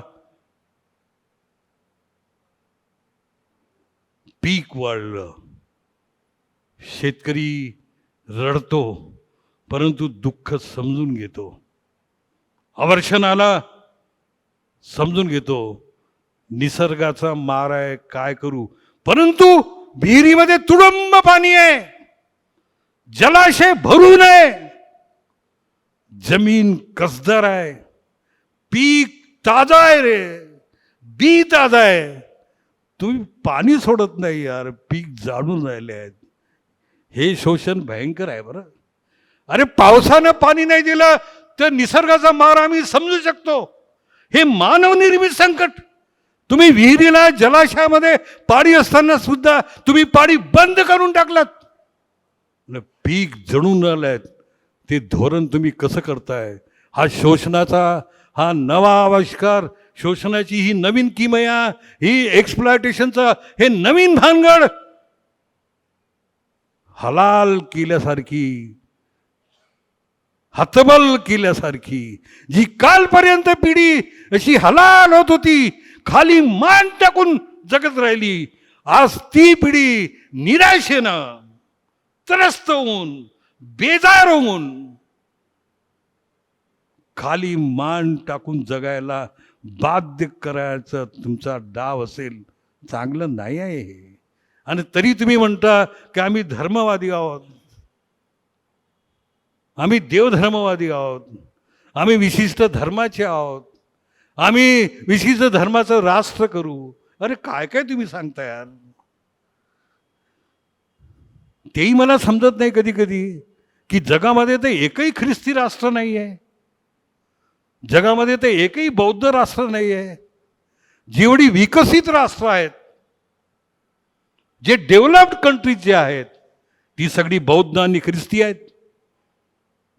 पीक वाढलं, शेतकरी रडतो, परंतु दुःख समजून घेतो, अवर्षण आला समजून घेतो, निसर्गाचा मार आहे, काय करू. परंतु विहिरीमध्ये तुडुंब पाणी आहे, जलाशय भरू नये, जमीन कसदार आहे, पीक ताजा आहे रे, बी ताजा आहे. तुम्ही पाणी सोडत नाही यार, पीक जाळून राहिले आहेत. हे शोषण भयंकर आहे बरं. अरे पावसानं पाणी नाही दिलं तर निसर्गाचा मार आम्ही समजू शकतो. हे मानवनिर्मित संकट. तुम्ही विहिरीला जलाशयामध्ये पाणी असताना सुद्धा तुम्ही पाणी बंद करून टाकलात. पीक जळून आलंय. ते धोरण तुम्ही कसं करताय? हा शोषणाचा हा नवा आविष्कार, शोषणाची ही नवीन किमया, ही एक्सप्लॉयटेशनचा हे नवीन भानगड हलाल केल्यासारखी, हतबल केल्यासारखी, जी कालपर्यंत पिढी अशी हलाल होत होती, खाली मान टाकून जगत राहिली, आज ती पिढी निराशेनं, त्रस्त होऊन, बेजार होऊन खाली मान टाकून जगायला बाध्य करायचा तुमचा डाव असेल, चांगलं नाही आहे हे. आणि तरी तुम्ही म्हणता की आम्ही धर्मवादी आहोत, आम्ही देवधर्मवादी आहोत, आम्ही विशिष्ट धर्माचे आहोत, आम्ही विशिष्ट धर्माचं राष्ट्र करू. अरे काय काय तुम्ही सांगता यार. तेही मला समजत नाही कधी कधी की जगामध्ये तर एकही ख्रिस्ती राष्ट्र नाही आहे, जगामध्ये तर एकही बौद्ध राष्ट्र नाही आहे. जेवढी विकसित राष्ट्र आहेत, जे डेव्हलप्ड कंट्रीज जे आहेत, ती सगळी बौद्ध आणि ख्रिस्ती आहेत.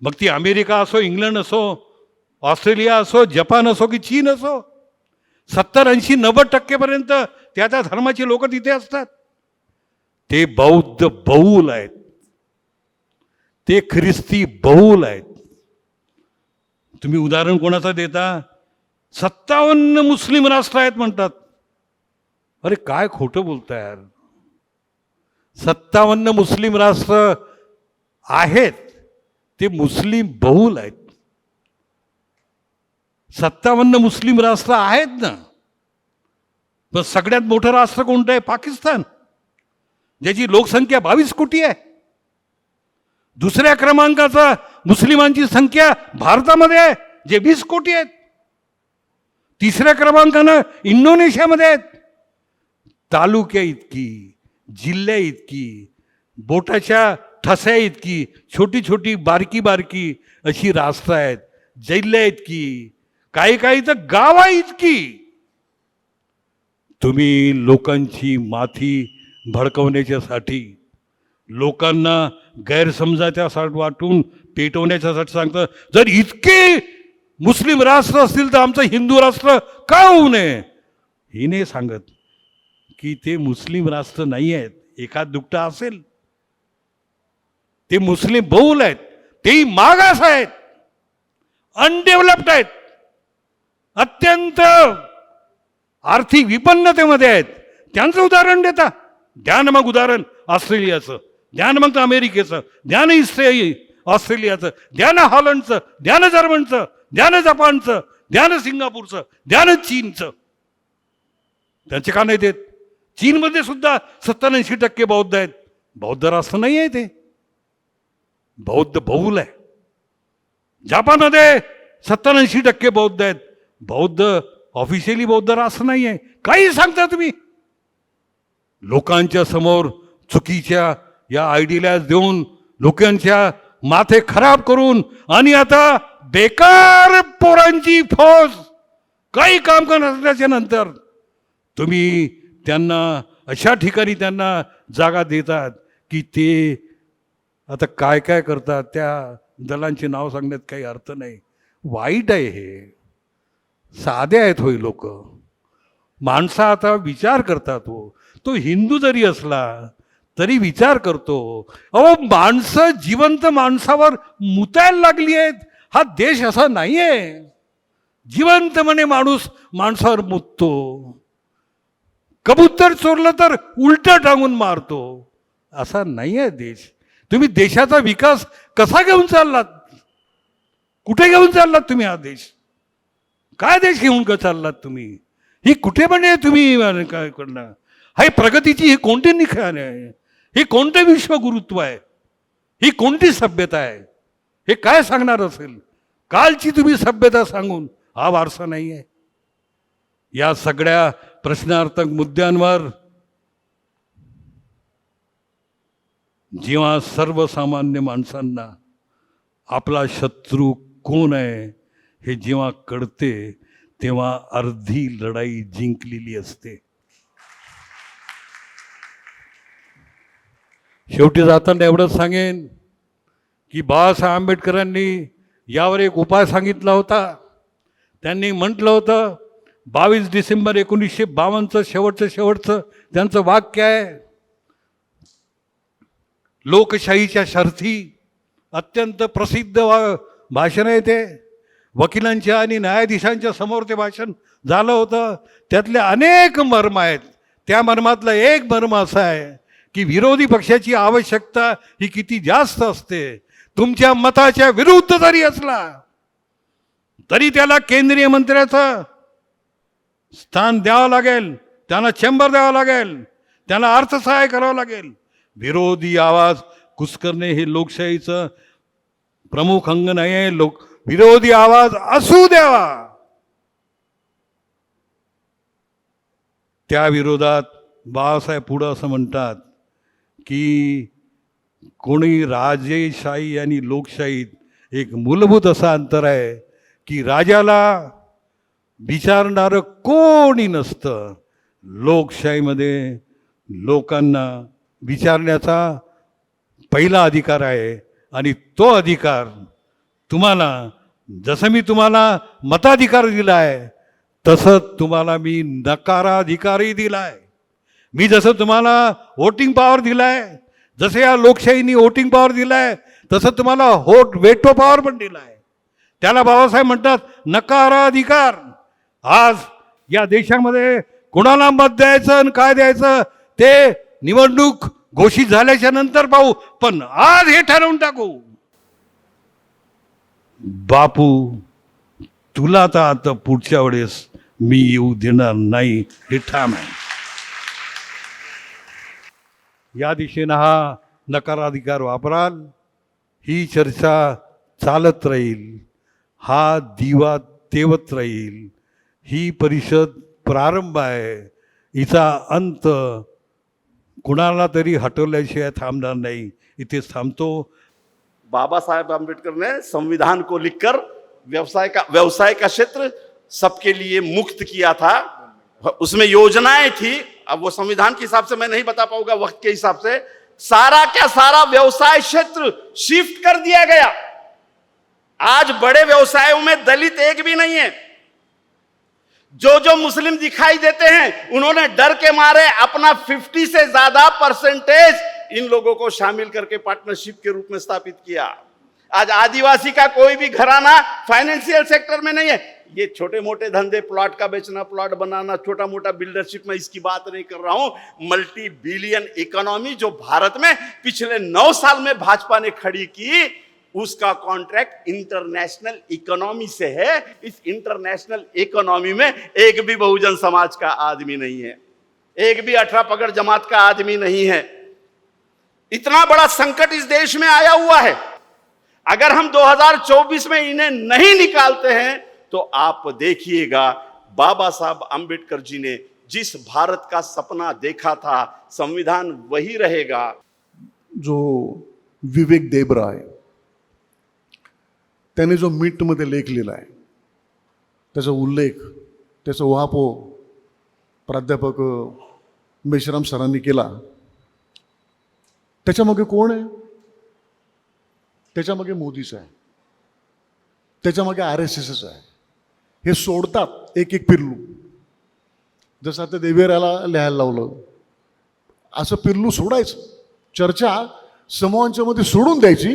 मग ती अमेरिका असो, इंग्लंड असो, ऑस्ट्रेलिया असो, जपान असो की चीन असो, 70-80-90% त्या त्या धर्माची लोक तिथे असतात. ते बौद्ध बहुल आहेत, ते ख्रिस्ती बहुल आहेत. तुम्ही उदाहरण कोणाचं देता? 57 मुस्लिम राष्ट्र आहेत म्हणतात. अरे काय खोटं बोलताय यार. 57 मुस्लिम राष्ट्र आहेत, ते मुस्लिम बहुल आहेत. 57 मुस्लिम राष्ट्र आहेत ना. पण सगळ्यात मोठं राष्ट्र कोणतं आहे? पाकिस्तान, ज्याची लोकसंख्या 22 कोटी आहे. दुसऱ्या क्रमांकाचा मुस्लिमांची संख्या भारतामध्ये आहे, जे 20 कोटी आहेत. तिसऱ्या क्रमांकानं इंडोनेशियामध्ये आहेत. तालुक्या इतकी, जिल्ह्या इतकी, बोटाच्या ठस्या इतकी छोटी छोटी बारकी बारकी अशी राष्ट्र आहेत. जिल्ह्या इतकी, काही काही तर गावा इतकी. तुम्ही लोकांची माथी भडकवण्याच्यासाठी, लोकांना गैरसमजाच्यासाठी वाटून पेटवण्याच्यासाठी सांगतं. जर इतके मुस्लिम राष्ट्र असतील तर आमचं हिंदू राष्ट्र का होऊ नये? ही नाही सांगत की ते मुस्लिम राष्ट्र नाही आहेत. एखाद दुकटा असेल, ते मुस्लिम बहुल आहेत, तेही मागास आहेत, अनडेव्हलप्ड आहेत, अत्यंत आर्थिक विपन्नतेमध्ये आहेत. त्यांचं उदाहरण देता. द्या ना मग उदाहरण ऑस्ट्रेलियाचं, द्या ना मग अमेरिकेचं, द्या ना ऑस्ट्रेलियाचं, द्या ना हॉलंडचं, द्या ना जर्मनचं, द्या ना जपानचं, द्या ना सिंगापूरचं, द्या ना चीनचं. त्यांचे का नाही देत? चीनमध्ये सुद्धा 70-80% बौद्ध आहेत. बौद्ध राष्ट्र नाही आहे, ते बौद्ध बहुल आहे. जपानमध्ये 70-80% बौद्ध आहेत. बौद्ध ऑफिशियली बौद्ध राष्ट्र नाही आहे. काही सांगता तुम्ही. लोकांच्या समोर चुकीच्या या आयडियाला देऊन, लोकांच्या माथे खराब करून, आणि आता बेकार पोरांची फौज काही काम करण्याच्या नंतर तुम्ही त्यांना अशा ठिकाणी त्यांना जागा देतात की ते आता काय काय करतात. त्या दलांची नाव सांगण्यात काही अर्थ नाही. वाईट आहे हे. साधे आहेत होय लोक. माणसं आता विचार करतात. तो हिंदू जरी असला तरी विचार करतो. अहो माणसं जिवंत माणसावर मुतायला लागली आहेत. हा देश असा नाही आहे. जिवंतपणे माणूस माणसावर मुततो. कबूतर चोरलं तर उलट टांगून मारतो. असा नाही आहे देश. तुम्ही देशाचा विकास कसा घेऊन चाललात? कुठे घेऊन चाललात तुम्ही? हा देश काय देश घेऊन का चाललात तुम्ही? ही कुठे म्हणजे तुम्ही काय करणार? ही प्रगतीची ही कोणती निखाण आहे? ही कोणते विश्वगुरुत्व आहे? ही कोणती सभ्यता आहे? हे काय सांगणार असेल? कालची तुम्ही सभ्यता सांगून हा वारसा नाही आहे. या सगळ्या प्रश्नार्थक मुद्द्यांवर जेव्हा सर्वसामान्य माणसांना आपला शत्रू कोण आहे हे जेव्हा कळते तेव्हा अर्धी लढाई जिंकलेली असते. शेवटी जाताना एवढंच सांगेन की बाबासाहेब आंबेडकरांनी यावर एक उपाय सांगितला होता. त्यांनी म्हटलं होतं 22 डिसेंबर 1952 शेवटचं त्यांचं वाक्य आहे, लोकशाहीच्या शर्थी. अत्यंत प्रसिद्ध भाषण आहे ते. वकिलांच्या आणि न्यायाधीशांच्या समोर ते भाषण झालं होतं. त्यातले अनेक मर्म आहेत. त्या मर्मातलं एक मर्म असा आहे की विरोधी पक्षाची आवश्यकता ही किती जास्त असते. तुमच्या मताच्या विरुद्ध जरी असला तरी त्याला केंद्रीय मंत्र्याचं स्थान द्यावं लागेल, त्यांना चेंबर द्यावं लागेल, त्यांना अर्थसहाय्य करावं लागेल. विरोधी आवाज कुस्करणे हे लोकशाहीचं प्रमुख अंग नाही आहे. विरोधी आवाज असू द्यावा. त्या विरोधात बाळासाहेब पुढं असं म्हणतात की कोणी राजेशाही आणि लोकशाहीत एक मूलभूत असा अंतर आहे की राजाला विचारणारं कोणी नसतं. लोकशाहीमध्ये लोकांना विचारण्याचा पहिला अधिकार आहे आणि तो अधिकार तुम्हाला, जसं मी तुम्हाला मताधिकार दिला आहे तसं तुम्हाला मी नकाराधिकारही दिला आहे. मी जसं तुम्हाला वोटिंग पॉवर दिला आहे, जसं या लोकशाहीने वोटिंग पॉवर दिला आहे तसं तुम्हाला वेटो पॉवर पण दिला आहे. त्याला बाबासाहेब म्हणतात नकाराधिकार. आज या देशामध्ये कोणाला मत द्यायचं आणि काय द्यायचं ते निवडणूक घोषित झाल्याच्या नंतर पाहू, पण आज हे ठरवून टाकू. बापू, तुला तर आता पुढच्या वेळेस मी येऊ देणार नाही हे ठाम आहे. या दिशेनं हा नकाराधिकार वापराल, ही चर्चा चालत राहील, हा दिवा तेवत राहील. ही परिषद प्रारंभ आहे, हिचा अंत कुणाला तरी हटवल्याशिवाय थांबणार नाही. इथेच थांबतो. बाबा साहेब आम्बेडकर ने संविधान को लिखकर व्यवसाय का क्षेत्र सबके लिए मुक्त किया था. उसमें योजनाएं थी. अब वो संविधान के हिसाब से मैं नहीं बता पाऊंगा, वक्त के हिसाब से सारा क्या सारा व्यवसाय क्षेत्र शिफ्ट कर दिया गया. आज बड़े व्यवसायों में दलित एक भी नहीं है. जो मुस्लिम दिखाई देते हैं उन्होंने डर के मारे अपना 50 से ज्यादा परसेंटेज इन लोगों को शामिल करके पार्टनरशिप के रूप में स्थापित किया. आज आदिवासी का कोई भी घराना फाइनेंशियल सेक्टर में नहीं है. ये छोटे मोटे धंधे, प्लॉट का बेचना, प्लॉट बनाना, छोटा मोटा बिल्डरशिप, में इसकी बात नहीं कर रहा हूं. मल्टी बिलियन इकोनॉमी जो भारत में पिछले 9 साल में भाजपा ने खड़ी की, उसका कॉन्ट्रैक्ट इंटरनेशनल इकोनॉमी से है. इस इंटरनेशनल इकोनॉमी में एक भी बहुजन समाज का आदमी नहीं है, एक भी 18 पगड़ जमात का आदमी नहीं है. इतना बड़ा संकट इस देश में आया हुआ है. अगर हम 2024 में इन्हें नहीं निकालते हैं तो आप देखिएगा बाबा साहब आंबेडकर जी ने जिस भारत का सपना देखा था, संविधान वही रहेगा. जो विवेक देबरा आहे त्याने जो मीटमध्ये लेख लिहिला आहे त्याचा उल्लेख, त्याचा उहापोह प्राध्यापक मेश्राम सरांनी केला. त्याच्यामागे कोण आहे? त्याच्यामागे मोदीच आहे, त्याच्यामागे RSSच आहे. हे सोडतात एक एक पिल्लू. जसं आता देवेराला लिहायला लावलं, असं पिल्लू सोडायचं. चर्चा समूहांच्या मध्ये सोडून द्यायची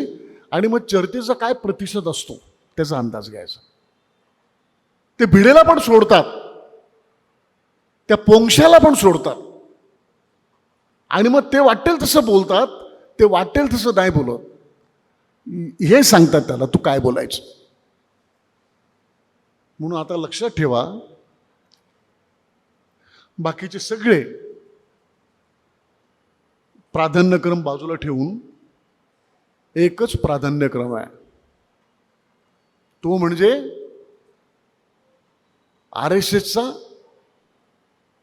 आणि मग चर्चेचा काय प्रतिशत असतो त्याचा अंदाज घ्यायचा. ते भिडेला पण सोडतात, त्या पोंक्षाला पण सोडतात आणि मग ते वाटेल तसं बोलतात, ते वाटेल तसं नाही बोलत. हे सांगतात त्याला तू काय बोलायचं. म्हणून आता लक्षात ठेवा, बाकीचे सगळे प्राधान्यक्रम बाजूला ठेवून एकच प्राधान्यक्रम आहे, तो म्हणजे RSSचा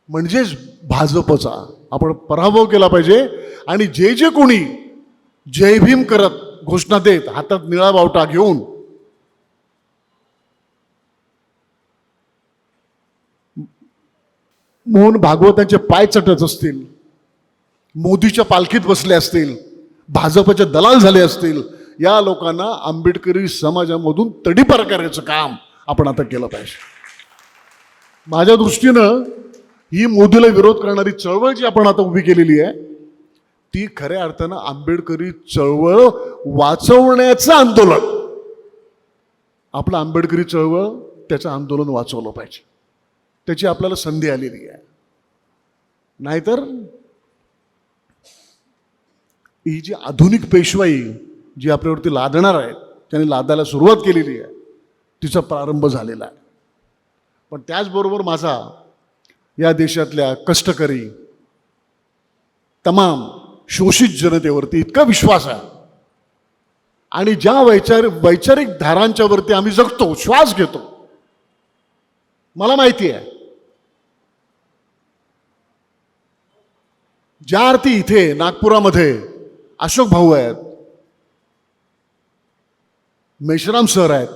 म्हणजेच भाजपचा आपण पराभव केला पाहिजे. आणि जे जे कोणी जय भीम करत घोषणा देत हातात निळा बावटा घेऊन मोहन भागवतांचे पाय चटत असतील, मोदीच्या पालखीत बसले असतील, भाजपचे दलाल झाले असतील, या लोकांना आंबेडकरी समाजामधून तडीपार करायचं काम आपण आता केलं पाहिजे. माझ्या दृष्टीनं ही मोदीला विरोध करणारी चळवळ जी आपण आता उभी केलेली आहे ती खऱ्या अर्थानं आंबेडकरी चळवळ वाचवण्याचं आंदोलन. आपलं आंबेडकरी चळवळ त्याचं आंदोलन वाचवलं पाहिजे, त्याची आपल्याला संधी आलेली आहे. नाहीतर ही जी आधुनिक पेशवाई जी आपल्यावरती लादणार आहे, त्यांनी लादायला सुरुवात केलेली आहे, तिचा प्रारंभ झालेला आहे. पण त्याचबरोबर माझा या देशातल्या कष्टकरी तमाम शोषित जनतेवरती इतका विश्वास आहे आणि ज्या वैचारिक धारांच्यावरती आम्ही जगतो, श्वास घेतो, मला माहिती आहे ज्या अर्थी इथे नागपुरामध्ये अशोक भाऊ आहेत, मेश्राम सर आहेत,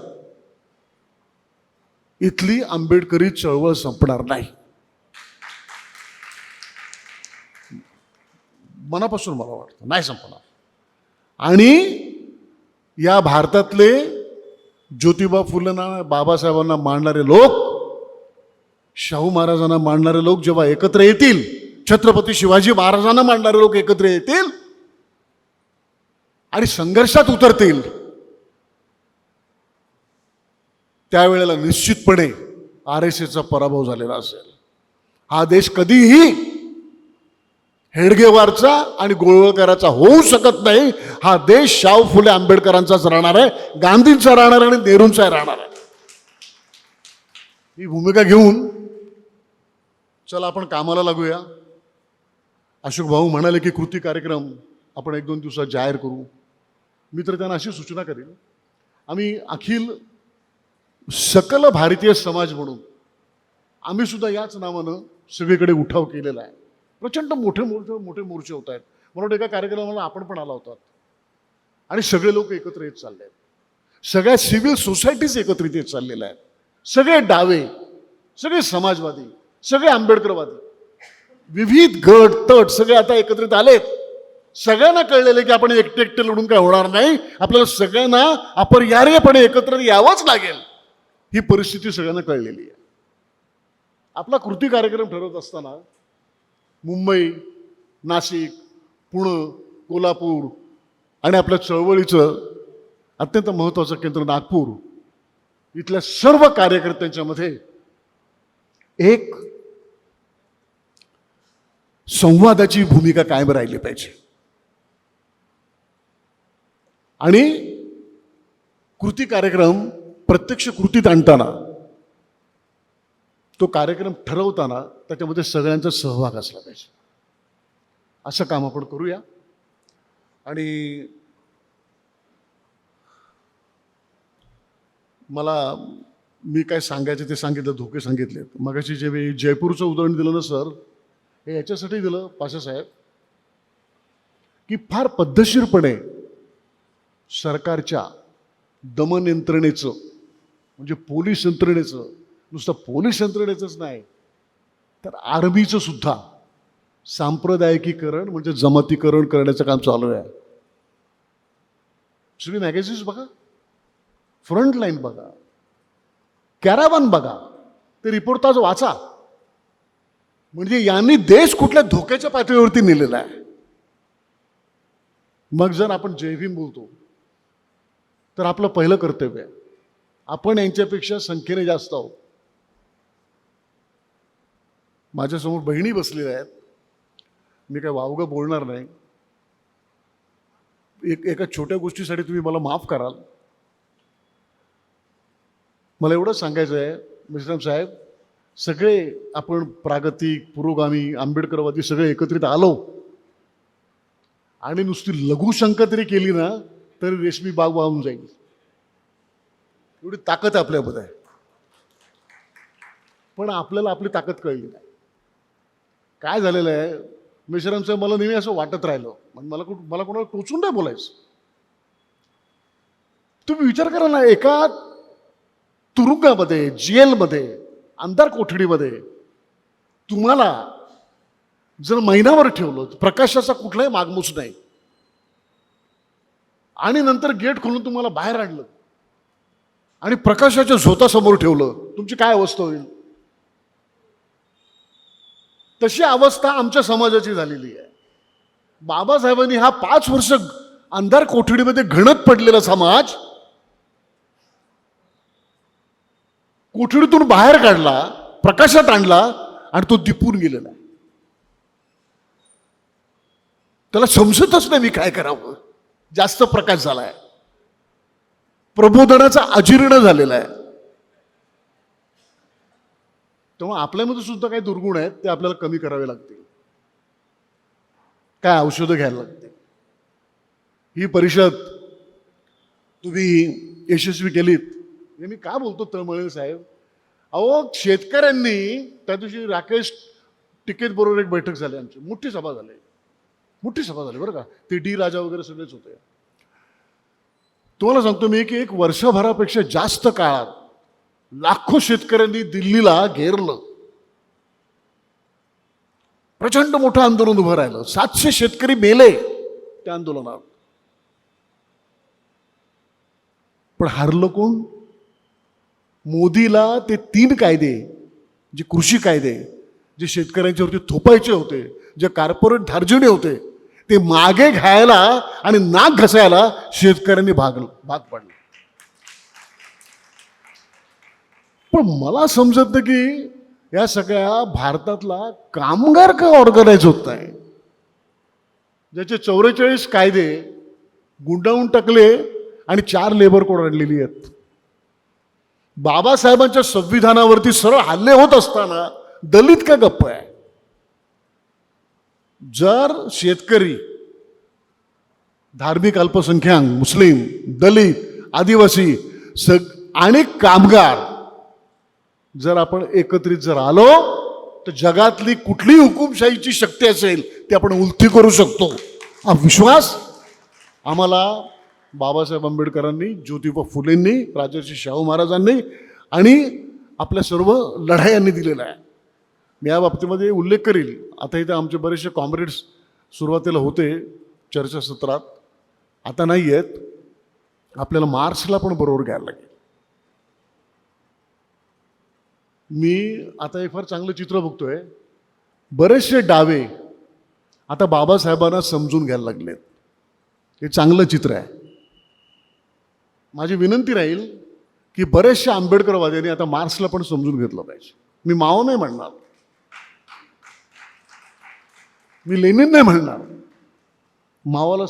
इथली आंबेडकरी चळवळ संपणार नाही. मनापासून मला वाटतं नाही संपणार. आणि या भारतातले ज्योतिबा फुलेंना, बाबासाहेबांना मानणारे लोक, शाहू महाराजांना मानणारे लोक जेव्हा एकत्र येतील, छत्रपती शिवाजी महाराजांना मानणारे लोक एकत्र येतील आणि संघर्षात उतरतील, त्यावेळेला निश्चितपणे RSSचा पराभव झालेला असेल. हा देश कधीही हेडगेवारचा आणि गोळवळकरांचा होऊ शकत नाही. हा देश शाहू फुले आंबेडकरांचाच राहणार आहे, गांधींचा राहणार आणि नेहरूंचा राहणार आहे. ही भूमिका घेऊन चला आपण कामाला लागूया. अशोक भाऊ म्हणाले की कृती कार्यक्रम आपण 1-2 दिवसात जाहीर करू. मी तर त्यांना अशी सूचना करेन, आम्ही अखिल सकल भारतीय समाज म्हणून आम्ही सुद्धा याच नावानं सगळीकडे उठाव केलेला आहे. प्रचंड मोठे मोर्चे होत आहेत. मला वाटतं एका कार्यक्रमाला आपण पण आला होता आणि सगळे लोक एकत्र येत चालले आहेत, सगळ्या सिव्हिल सोसायटीज एकत्रित येत चाललेल्या आहेत, सगळे डावे, सगळे समाजवादी, सगळे आंबेडकरवादी, विविध गट तट सगळे आता एकत्रित आलेत. सगळ्यांना कळलेलं की आपण एकटे एकटे लढून काय होणार नाही, आपल्याला सगळ्यांना अपरिहार्यपणे एकत्र यावंच लागेल. ही परिस्थिती सगळ्यांना कळलेली आहे. आपला कृती कार्यक्रम ठरवत असताना मुंबई, नाशिक, पुणे, कोल्हापूर आणि आपल्या चळवळीचं अत्यंत महत्त्वाचं केंद्र नागपूर, इथल्या सर्व कार्यकर्त्यांच्यामध्ये एक संवादाची भूमिका कायम राहिली पाहिजे. आणि कृती कार्यक्रम प्रत्यक्ष कृतीत आणताना, तो कार्यक्रम ठरवताना त्याच्यामध्ये सगळ्यांचा सहभाग असला पाहिजे. असं काम आपण करूया. आणि मला मी काय सांगायचं ते सांगितलं, धोके सांगितले. मगाशी जे मी जयपूरचं उदाहरण दिलं ना सर, हे याच्यासाठी दिलं पाशासाहेब की फार पद्धतशीरपणे सरकारच्या दमन यंत्रणेचं, म्हणजे पोलीस यंत्रणेचं, नुसतं पोलीस यंत्रणेचंच नाही तर आर्मीचं सुद्धा सांप्रदायिकीकरण म्हणजे जमातीकरण करण्याचं काम चालू आहे. सगळी मॅगझिन्स बघा, फ्रंट लाईन बघा, कॅरावान बघा, ते रिपोर्टाज वाचा. म्हणजे यांनी देश कुठल्या धोक्याच्या पातळीवरती नेलेला आहे. मग जर आपण जय भीम बोलतो तर आपलं पहिलं कर्तव्य आहे, आपण यांच्यापेक्षा संख्येने जास्त आहोत. माझ्यासमोर बहिणी बसलेल्या आहेत, मी काय वावगं बोलणार नाही. एका छोट्या गोष्टीसाठी तुम्ही मला माफ कराल. मला एवढंच सांगायचं आहे मेश्राम साहेब, सगळे आपण प्रागतिक पुरोगामी आंबेडकरवादी सगळे एकत्रित आलो आणि नुसती लघुशंका तरी केली ना तरी रेशमी बाग वाहून जाईल, एवढी ताकद आपल्यामध्ये आहे. पण आपल्याला आपली ताकद कळली नाही. काय झालेलं आहे मेश्राम साहेब, मला नेहमी असं वाटत राहिलं, मला कोणाला टोचून नाही बोलायचं. तुम्ही विचार करा ना, एका तुरुंगामध्ये, जेलमध्ये, अंधार कोठडीमध्ये तुम्हाला जर महिनाभर ठेवलं, प्रकाशाचा कुठलाही मागमूस नाही, आणि नंतर गेट खोलून तुम्हाला बाहेर आणलं आणि प्रकाशाच्या झोतासमोर ठेवलं, तुमची काय अवस्था होईल? तशी अवस्था आमच्या समाजाची झालेली आहे. बाबासाहेबांनी हा 5 वर्ष अंधार कोठडीमध्ये घणत पडलेला समाज कोठडीतून बाहेर काढला, प्रकाशात आणला आणि तो दिपून गेलेला आहे. त्याला समजतच नाही मी काय करावं. जास्त प्रकाश झालाय, प्रबोधनाचा अजीर्ण झालेला आहे. तेव्हा आपल्यामध्ये सुद्धा काही दुर्गुण आहेत, ते आपल्याला कमी करावे लागतील. काय औषधं घ्यायला लागतील. ही परिषद तुम्ही यशस्वी केलीत हे मी का बोलतो तळमळे साहेब, अहो शेतकऱ्यांनी त्या दिवशी राकेश टिकेत बरोबर एक बैठक झाली, आमची मोठी सभा झाली बरं का, ते डी राजा वगैरे सगळेच होते. तुम्हाला सांगतो मी की 1 वर्षभरापेक्षा जास्त काळात लाखो शेतकऱ्यांनी दिल्लीला घेरलं, प्रचंड मोठं आंदोलन उभं राहिलं, 700 शेतकरी मेले त्या आंदोलनात. पण हारलं कोण? मोदीला ते 3 कायदे, जे कृषी कायदे, जे शेतकऱ्यांच्यावरती थोपायचे होते, जे कॉर्पोरेट धार्जिणे होते, ते मागे घ्यायला आणि नाक घसायला शेतकऱ्यांनी भाग पाडलं. पण मला समजत नाही की या सगळ्या भारतातला कामगार का ऑर्गनाइज होत नाही, ज्याचे 44 कायदे गुंडाळून टाकले आणि 4 लेबर कोड आणलेली आहेत. बाबासाहेबांच्या संविधानावरती सरळ हल्ले होत असताना दलित का गप्प आहे? जर शेतकरी, धार्मिक अल्पसंख्याक, मुस्लिम, दलित, आदिवासी आणि कामगार जर आपण एकत्रित जर आलो तर जगातली कुठली हुकुमशाहीची शक्ती असेल ती आपण उलथी करू शकतो. हा विश्वास आम्हाला बाबासाहेब आंबेडकरांनी, ज्योतिबा फुलेंनी, राजर्षी शाहू महाराजांनी आणि आपल्या सर्व लढायांनी दिलेला आहे. मी या बाबतीमध्ये उल्लेख करील. आता इथे आमचे बरेचसे कॉम्रेड्स सुरुवातीला होते चर्चासत्रात, आता नाही आहेत. आपल्याला मार्चला पण बरोबर घ्यायला लागेल. मी आता एक फार चांगलं चित्र बघतोय, बरेचसे डावे आता बाबासाहेबांना समजून घ्यायला लागलेत. हे चांगलं चित्र आहे. माझी विनंती राहील की बरेचशा आंबेडकरवाद्यांनी आता मार्क्सला पण समजून घेतलं पाहिजे. मी माओ नाही म्हणणार, मी लेनिन नाही म्हणणार, मावाला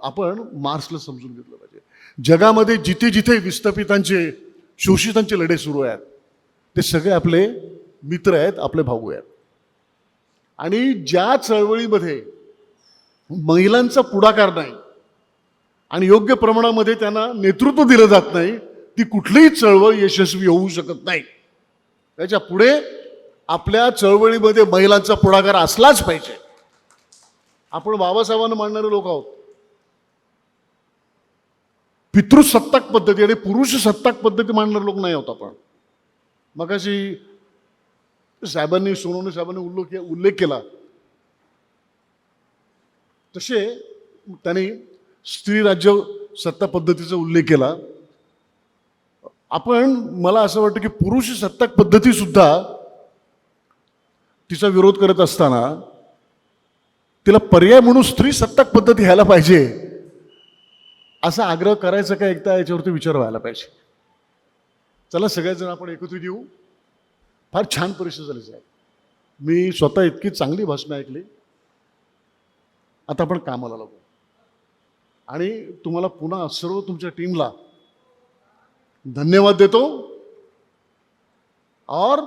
आपण मार्क्सला समजून घेतलं पाहिजे. जगामध्ये जिथे जिथे विस्थापितांचे, शोषितांचे लढे सुरू आहेत ते सगळे आपले मित्र आहेत, आपले भाऊ आहेत. आणि ज्या चळवळीमध्ये महिलांचा पुढाकार नाही आणि योग्य प्रमाणामध्ये त्यांना नेतृत्व दिलं जात नाही, ती कुठलीही चळवळ यशस्वी होऊ शकत नाही. त्याच्या पुढे आपल्या चळवळीमध्ये महिलांचा पुढाकार असलाच पाहिजे. आपण बाबासाहेबांना मानणारे लोक आहोत. पितृसत्ताक पद्धती आणि पुरुष सत्ताक पद्धती मानणारे लोक नाही आहोत आपण. मगाशी साहेबांनी, सोनवणे साहेबांनी उल्लेख केला तसे त्यांनी स्त्री राज्य सत्ता पद्धतीचा उल्लेख केला. आपण, मला असं वाटतं की पुरुष सत्ताक पद्धती सुद्धा तिचा विरोध करत असताना तिला पर्याय म्हणून स्त्री सत्ताक पद्धती घ्यायला पाहिजे असा आग्रह करायचा का एकदा याच्यावरती विचार व्हायला पाहिजे. चला सगळेजण आपण एकत्रित येऊ. फार छान परिषद झाली साहेब. मी स्वतः इतकी चांगली भाषणं ऐकली. आता आपण कामाला लागू आणि तुम्हाला पुन्हा सर्व तुमच्या टीमला धन्यवाद देतो. और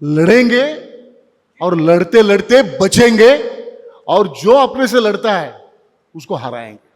लड़ेंगे और लड़ते लड़ते बचेंगे और जो अपने से लड़ता है उसको हराएंगे।